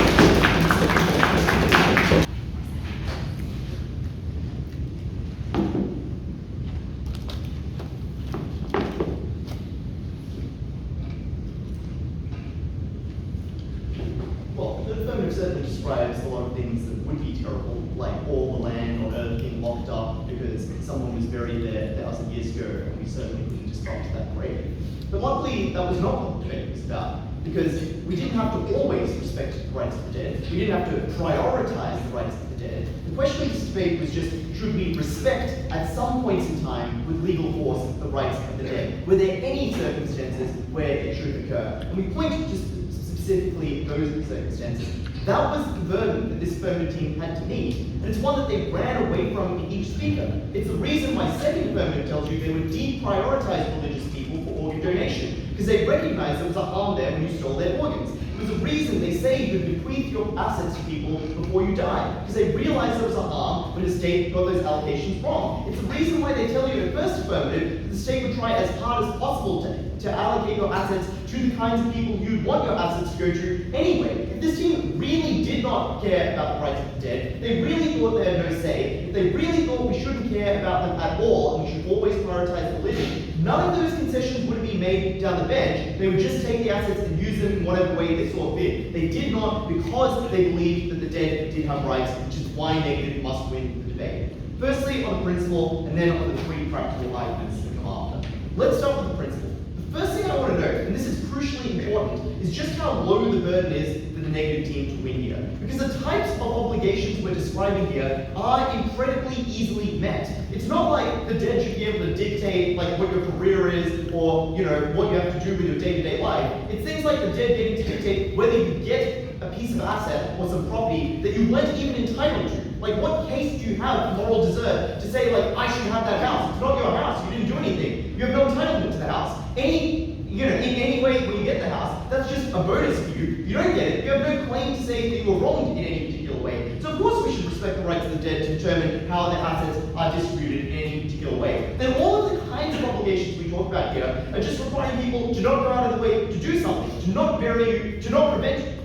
Well, the affirmative certainly describes a lot of things that would be terrible, like all the land on Earth being locked up because someone was buried there 1,000 years ago, and we certainly couldn't disrupt that grave. But luckily, that was not what the debate was about, because we didn't have to always respect the rights of the dead. We didn't have to prioritize the rights of the dead. The question of this debate was just, should we respect at some points in time with legal force the rights of the dead? Were there any circumstances where it should occur? And we point just specifically those circumstances. That was the burden that this affirmative team had to meet, and it's one that they ran away from in each speaker. It's the reason why second affirmative tells you they would deprioritize religious people for organ donation, because they recognized there was a harm there when you stole their organs. It was the reason they say you bequeath your assets to people before you die, because they realized there was a harm when the state got those allocations wrong. It's the reason why they tell you in first affirmative that the state would try as hard as possible to allocate your assets to the kinds of people you'd want your assets to go to anyway. If this team really did not care about the rights of the dead, they really thought they had no say, if they really thought we shouldn't care about them at all and we should always prioritize the living, none of those concessions would be made down the bench. They would just take the assets and use them in whatever way they saw fit. They did not because they believed that the dead did have rights, which is why negative must win the debate. Firstly, on the principle, and then on the three practical arguments that come after. Let's start with the principle. The first thing I want to note, and this is crucially important, is just how low the burden is for the negative team to win here. Because the types of obligations we're describing here are incredibly easily met. It's not like the dead should be able to dictate like what your career is or what you have to do with your day-to-day life. It's things like the dead getting to dictate whether you get a piece of asset or some property that you weren't even entitled to. Like, what case do you have for moral desert to say, like, I should have that house? It's not your house. You didn't do anything. You have no entitlement to the house. In any way when you get the house, that's just a bonus for you. You don't get it. You have no claim to say that you were wronged in any particular way. So of course we should respect the rights of the dead to determine how their assets are distributed in any particular way. Then all of the kinds of obligations we talk about here are just requiring people to not go out of the way to do something, to not bury you, to not prevent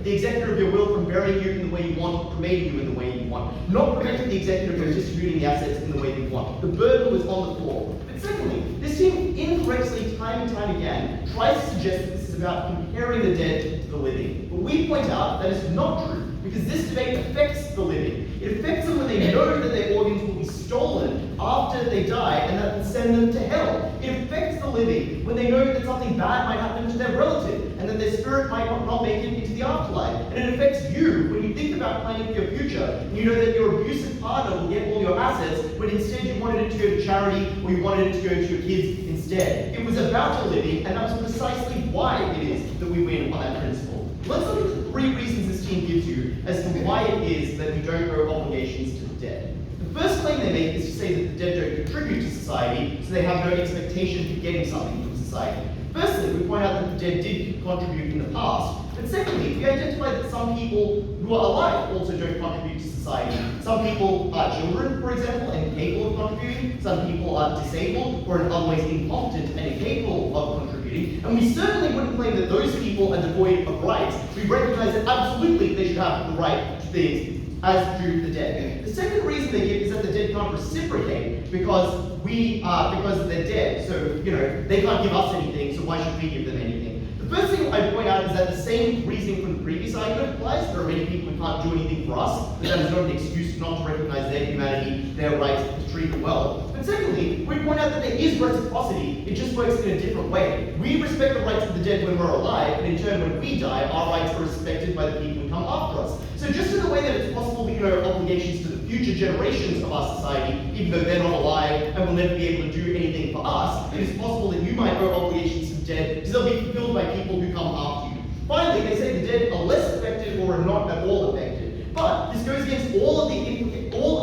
the executor of your will from burying you in the way you want, cremating you in the way you want, not preventing the executor from distributing the assets in the way you want. The burden was on the floor. But secondly, this team incorrectly, time and time again, tries to suggest that this is about comparing the dead to the living. But we point out that is not true, because this debate affects the living. It affects them when they know that their organs will be stolen after they die, and that will send them to hell. It affects the living when they know that something bad might happen to their relative, and that their spirit might not make it into the afterlife. And it affects you when you think about planning for your future, and you know that your abusive partner will get all your assets, when instead you wanted it to go to charity, or you wanted it to go to your kids instead. It was about the living, and that's precisely why it is that we win on that principle. Let's look at the three reasons this team gives you as to why it is that we don't owe obligations to the dead. The first claim they make is to say that the dead don't contribute to society, so they have no expectation for getting something from society. Firstly, we point out that the dead did contribute in the past, but secondly, we identify that some people who are alive also don't contribute to society. Some people are children, for example, and incapable of contributing. Some people are disabled or in other ways incompetent and incapable of contributing. And we certainly wouldn't claim that those people are devoid of rights. We recognize that absolutely they should have the right to things as do the dead. The second reason they give is that the dead can't reciprocate because they're dead. So, they can't give us anything, so why should we give them anything? The first thing I'd point out is that the same reasoning from the previous argument applies. There are many people who can't do anything for us, but that is not an excuse not to recognize their humanity, their rights, to treat them well. But secondly, we point out that there is reciprocity. It just works in a different way. We respect the rights of the dead when we're alive, and in turn, when we die, our rights are respected by the people who come after us. So just in the way that it's possible we can owe obligations to the future generations of our society, even though they're not alive and will never be able to do anything for us, it is possible that you might owe obligations to the dead because they'll be fulfilled by people who come after you. Finally, they say the dead are less affected or are not at all affected. But this goes against all of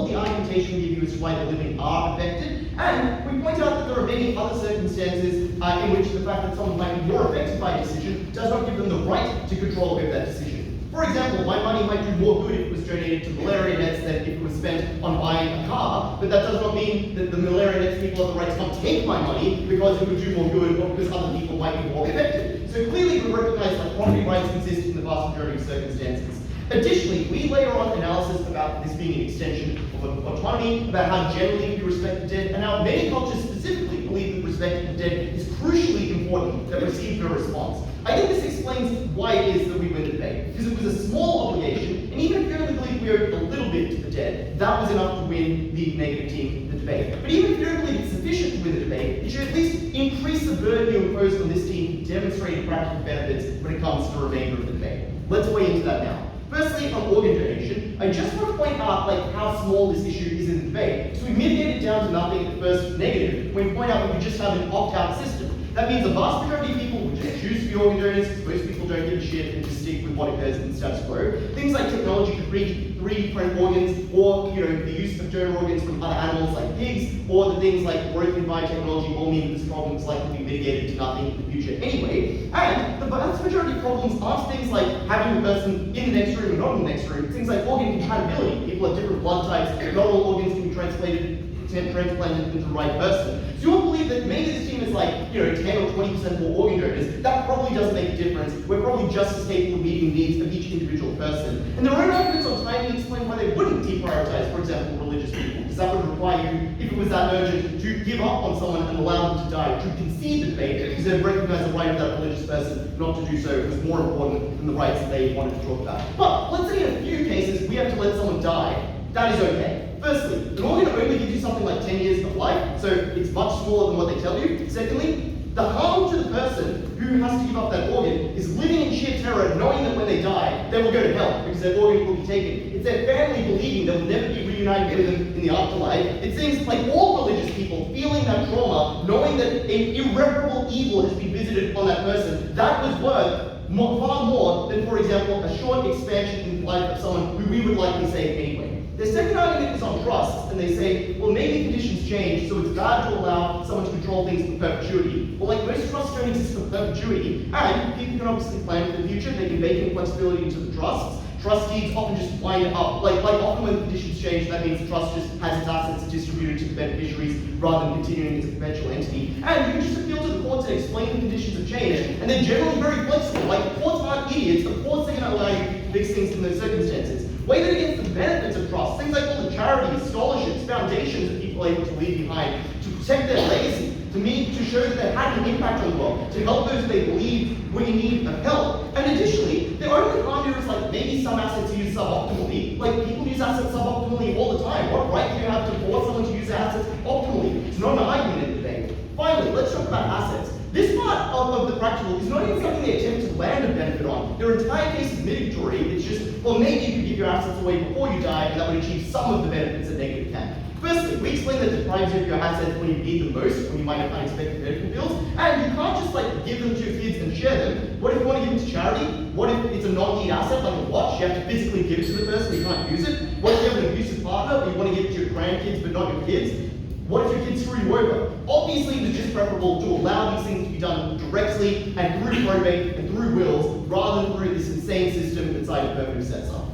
the argumentation we give you as to why the living are affected. And we point out that there are many other circumstances in which the fact that someone might be more affected by a decision does not give them the right to control over that decision. For example, my money might do more good if it was donated to malaria nets than if it was spent on buying a car, but that does not mean that the malaria nets people have the right to come take my money because it would do more good or because other people might be more affected. So clearly we recognize that property rights exist in the vast majority of circumstances. Additionally, we layer on analysis about this being an extension of autonomy, about how generally we respect the dead, and how many cultures specifically believe that respect for the dead is crucially important that receive no response. I think this explains why it is that we win the debate, because it was a small obligation, and even if you only believe we owed a little bit to the dead, that was enough to win the negative team the debate. But even if you don't believe it's sufficient to win the debate, it should at least increase the burden you impose on this team to demonstrate practical benefits when it comes to the remainder of the debate. Let's weigh into that now. Firstly, on organ donation, I just want to point out how small this issue is in the debate. So we mitigate it down to nothing at the first negative when we point out we could just have an opt-out system. That means the vast majority of people would just choose to be organ donors because most people don't give a shit and just stick with what occurs in the status quo. Things like technology to 3D print organs, or the use of donor organs from other animals like pigs, or the things like growth in biotechnology all mean that this problem is likely to be mitigated to nothing in the future anyway. And the vast majority of problems aren't things like having the person in the next room or not in the next room. Things like organ compatibility. People have different blood types. Not all organs can be transplanted into the right person. So you all believe that maybe this team is 10 or 20% more organ donors. That probably doesn't make a difference. We're probably just as capable of meeting the needs of each individual person. And their own arguments on timing explain why they wouldn't deprioritize, for example, religious people, because that would require you, if it was that urgent, to give up on someone and allow them to die, to concede the debate, because they recognize the right of that religious person not to do so was more important than the rights that they wanted to talk about. But let's say in a few cases we have to let someone die. That is okay. Firstly, an organ only gives you something like 10 years of life, so it's much smaller than what they tell you. Secondly, the harm to the person who has to give up that organ is living in sheer terror, knowing that when they die, they will go to hell because their organ will be taken. It's their family believing they will never be reunited with them in the afterlife. It seems like all religious people feeling that trauma, knowing that an irreparable evil has been visited on that person, that was worth far more than, for example, a short expansion in the life of someone who we would likely save anyway. The second argument is on trust, and they say, well, maybe conditions change, so it's bad to allow someone to control things for perpetuity. Well, most trusts don't exist for perpetuity, and people can obviously plan for the future. They can bake in flexibility into the trusts. Trust deeds often just wind up, like often when conditions change, that means the trust just has its assets distributed to the beneficiaries rather than continuing as a perpetual entity. And you can just appeal to the courts and explain the conditions have changed, and they're generally very flexible. Like, courts aren't idiots, the courts are going to allow you to fix things in those circumstances. Weigh that against the benefits of trust, things like all the charities, scholarships, foundations that people are able to leave behind to protect their legacy, to show that they had an impact on the world, to help those they believe were in need of help. And additionally, the only harm here is maybe some assets are used suboptimally. People use assets suboptimally all the time. What right do you have to force someone to use their assets optimally? It's not an argument in the debate. Finally, let's talk about assets. This part of the practical is not even something they attempt to land a benefit on. Their entire case is mitigatory. It's just, well, maybe you could give your assets away before you die, and that would achieve some of the benefits that negative can. Firstly, we explain that deprives you of your assets when you need them most, when you might have unexpected medical bills, and you can't just give them to your kids and share them. What if you want to give them to charity? What if it's a non-need asset like a watch? You have to physically give it to the person, you can't use it. What if you have an abusive partner, or you want to give it to your grandkids but not your kids? What if your kids screw you over? Obviously, it is just preferable to allow these things to be done directly and through probate and through wills, rather than through this insane system that Affirmative sets up.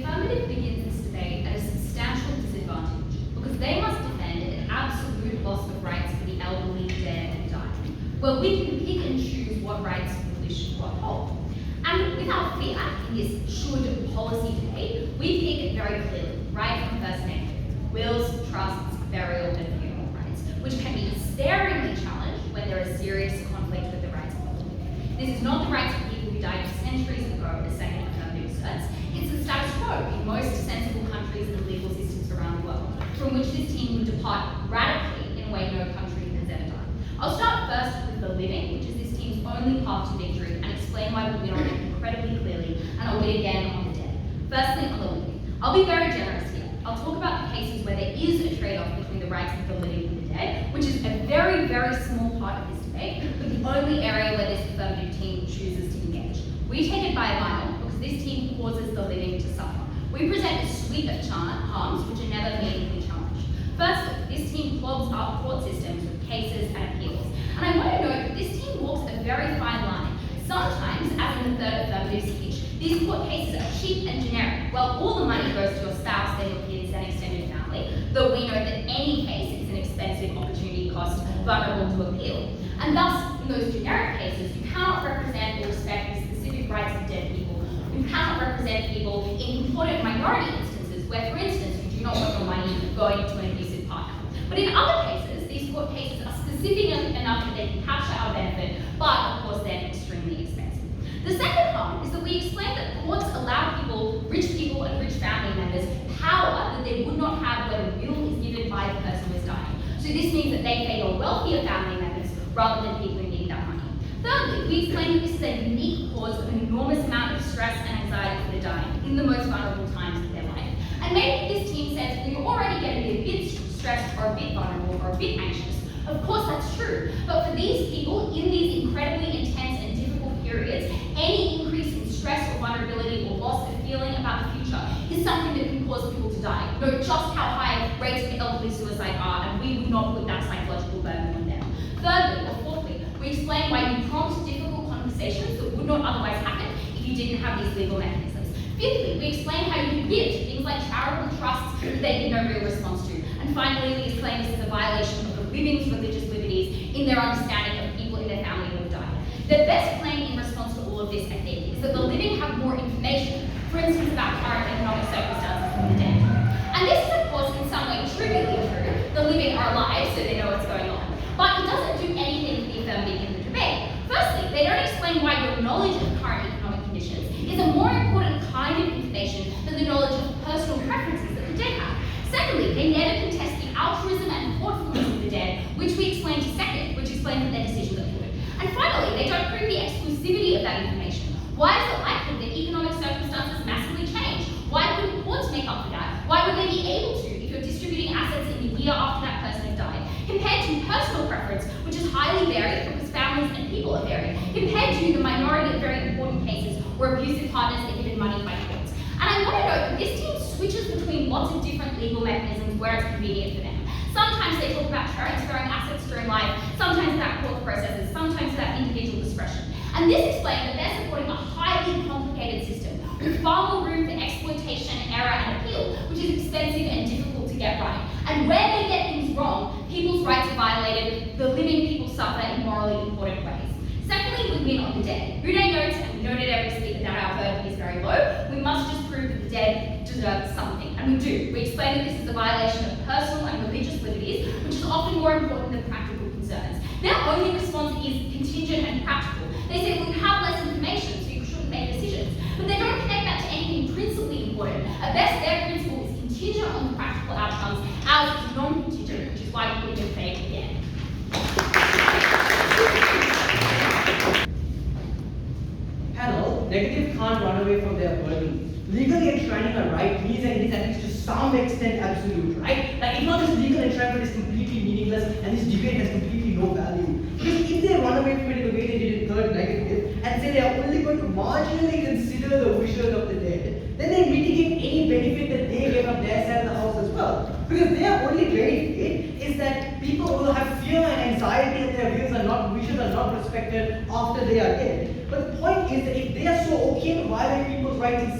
affirmative begins this debate at a substantial disadvantage because they must defend an absolute loss of rights for the elderly, dead, and dying, where we can pick and choose what rights we wish to uphold. And with our fiat in this should policy debate, we pick very clearly, right from first name, wills, trusts, burial, and funeral rights, which can be sparingly challenged when there is serious conflict with the rights of the living. This is not the rights of people who died centuries ago, as second affirmative asserts. It's the status quo in most sensible countries and legal systems around the world, from which this team would depart radically in a way no country has ever done. I'll start first with the living, which is this team's only path to victory, and explain why we win on it incredibly clearly, and I'll win again on the dead. Firstly, on the living. I'll be very generous here. I'll talk about the cases where there is a trade-off between the rights of the living and the dead, which is a very, very small part of this debate, but the only area where this affirmative team chooses to engage. We take it by a mile because this team causes the living to suffer. We present a suite of harms which are never meaningfully challenged. Firstly, this team clogs up court systems with cases and appeals. And I want to note that this team walks a very fine line. Sometimes, as in the third affirmative speech, these court cases are cheap and generic. Well, all the money goes to your spouse, then your kids, then extended family, though we know that any case is an expensive opportunity cost vulnerable to appeal. And thus, in those generic cases, you cannot represent or respect the specific rights of dead people. You cannot represent people in important minority instances where, for instance, you do not want your money going to an abusive partner. But in other cases, these court cases are specific enough that they can capture our benefit, but of course they're extremely expensive. The second harm is that we explain that courts allow people, rich people and rich family members, power that they would not have when a will is given by the person who is dying. So this means that they favor wealthier family members rather than people who need that money. Thirdly, we explain that this is a unique cause of an enormous amount of stress and anxiety for the dying in the most vulnerable times of their life. And maybe this team says, well, you're already going to be a bit stressed or a bit vulnerable or a bit anxious. Of course that's true, but for these people in these incredibly intense and difficult periods, any increase in stress or vulnerability or loss of feeling about the future is something that can cause people to die. Know just how high rates of elderly suicide are, and we would not put that psychological burden on them. Thirdly, or fourthly, we explain why you prompt difficult conversations that would not otherwise happen if you didn't have these legal mechanisms. Fifthly, we explain how you can give to things like charitable trusts that they get no real response to. And finally, we explain this is a violation of the living's religious liberties in their understanding of people in their family who have died. The best claim in response to all of this, I think, is that the living have more information, for instance, about current economic circumstances than the dead. And this is, of course, in some way trivially true. The living are alive, so they know what's going on. But it doesn't do anything for the affirmative in the debate. Firstly, they don't explain why your knowledge of current economic conditions is a more important kind of information than the knowledge of personal preferences that the dead have. Secondly, they never contest the altruism and thoughtfulness of the dead, which we explained second, which explains that their decisions are good. And finally, they don't prove the exclusivity of that information. Why is it likely that economic circumstances massively change? Why couldn't courts make up for that? Why would they be able to if you're distributing assets in the year after that person has died? Compared to personal preference, which is highly varied because families and people are varied, compared to the minority of very important cases where abusive partners are given money by courts. And I want to note that this team switches between lots of different legal mechanisms where it's convenient for them. Sometimes they talk about transferring assets during life, sometimes about court processes, sometimes about individual discretion. And this explains that they're supporting a highly complicated system with far more room for exploitation, error, and appeal, which is expensive and difficult to get right. And where they get things wrong, people's rights are violated, the living people suffer in morally important ways. Secondly, we win on the dead. Udai notes, and we noted every speaker that our burden is very low, we must just prove that the dead deserve something. And we do. We explain that this is a violation of personal and religious liberties, which is often more important than practical concerns. Their only response is contingent and practical. They say, well, you have less information, so you shouldn't make decisions. But they don't connect that to anything principally important. At best, their principle is contingent on the practical outcomes. Ours is non-contingent, which is why we put it in favour again. Panel, negative can't run away from their burden. Legally enshrining a right means that it is at least to some extent absolute, right? Like, it's not just legal enshrinement is completely meaningless and this debate has completely no value. Because if they run away from it in the way they did in third negative and say they are only going to marginally consider the wishes of the dead, then they mitigate any benefit that they gave up their side of the house as well. Because their only benefit is that people will have fear and anxiety that their wishes are not respected after they are dead. But the point is that if they are so okay to violate people's rights in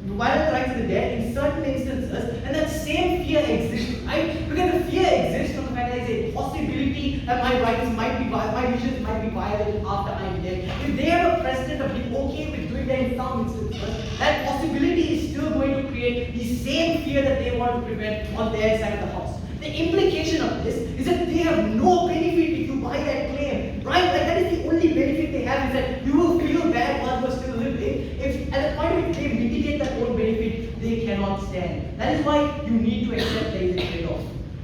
violate the rights of the dead in certain instances, and that same fear exists, right? Because the fear exists from the fact that there is a possibility that my rights might be my wishes might be violated after I am dead. If they have a precedent of being okay with doing that in some instances, that possibility is still going to create the same fear that they want to prevent on their side of the house. The implication of this is that they have no benefit if you buy that claim, right? Like that is the only benefit they have, is that you will feel bad while you are still living. If at the point of they mitigate that own benefit, they cannot stand. That is why you need to accept there is a trade-off.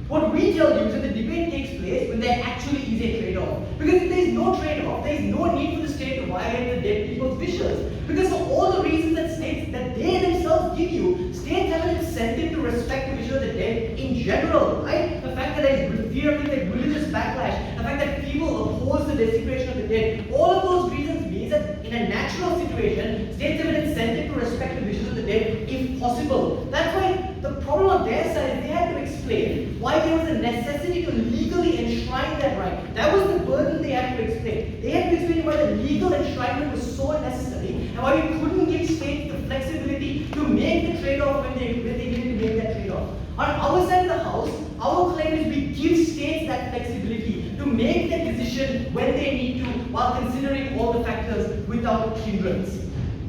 What we tell you is that the debate takes place when there actually is a trade-off. Because if there is no trade-off, there is no need for the state to violate the dead people's wishes. Because for all the reasons that states that they themselves give you, states have an incentive to respect the wishes of the dead in general, right? The fact that there is fear of like religious backlash, the fact that people oppose the desecration of the dead, all of those reasons means that in a natural situation, states have an incentive to respect the wishes of the dead if possible. That's why the problem on their side is they had to explain why there was a necessity to legally enshrine that right. That was the burden they had to explain. They had to explain why the legal enshrinement was so necessary and why we couldn't give states the flexibility to make the trade-off when they needed to make that trade-off. On our side of the house, our claim is we give states that flexibility to make that decision when they need to while considering all the factors without hindrance.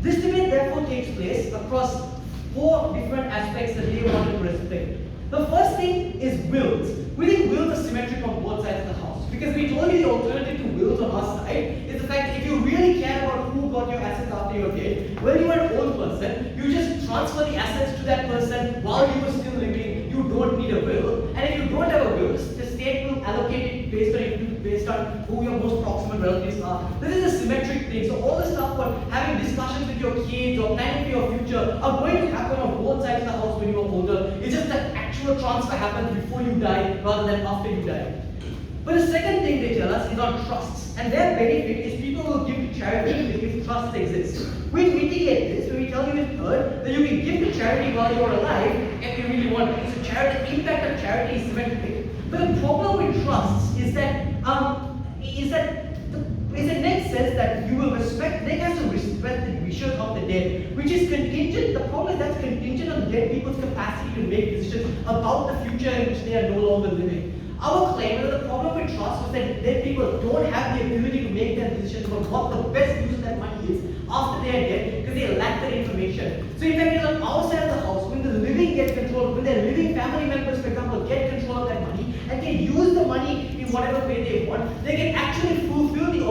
This debate therefore takes place across 4 different aspects that they want to respect. The first thing is wills. We think wills are symmetric on both sides of the house. Because we told you the alternative to wills on our side is the fact that if you really care about who got your assets after you're dead, when you are an old person, you just transfer the assets to that person while you were still living. You don't need a will. And if you don't have a will, the state will allocate it based on who your most proximate relatives are. This is a symmetric thing. So all the stuff about having discussions with your kids or planning for your future are going to happen on both sides of the house when you are older. It's just that actual transfer happens before you die rather than after you die. But the second thing they tell us is on trusts. And their benefit is people will give to charity if trusts exist. We mitigate this when we tell you in third that you can give to charity while you're alive if you really want to. So charity, the impact of charity is symmetric. But the problem with trusts is that it makes sense that you will respect, they have to respect the wishes of the dead, which is contingent. The problem is that's contingent on the dead people's capacity to make decisions about the future in which they are no longer living. Our claim that the problem with trust was that dead people don't have the ability to make their decisions about what the best use of that money is after they are dead because they lack that information. So in fact, it's on our side of the house, when the living get control, when their living family members, for example, get control of that money and can use the money in whatever way they want, they can actually fulfill the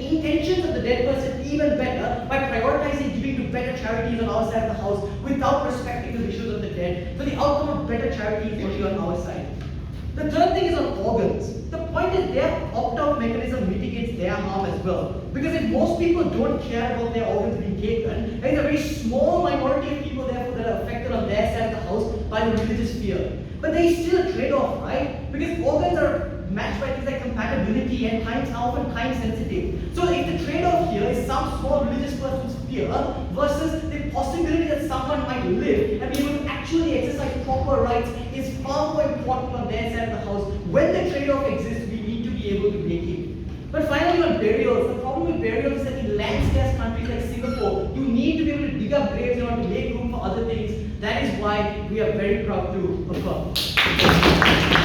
intentions of the dead person even better by prioritizing giving to better charities on our side of the house without respecting the wishes of the dead. So the outcome of better charity is only on our side. The third thing is on organs. The point is their opt-out mechanism mitigates their harm as well. Because if most people don't care about their organs being taken, there is a very small minority of people therefore that are affected on their side of the house by the religious fear. But there is still a trade-off, right? Because organs are matched by things like compatibility and often time sensitive. So if the trade-off here is some small religious person's fear versus the possibility that someone might live and be able to actually exercise proper rights is far more important on their side of the house. When the trade-off exists, we need to be able to make it. But finally on burials, the problem with burials is that in land-scarce countries like Singapore, you need to be able to dig up graves in order to make room for other things. That is why we are very proud to affirm.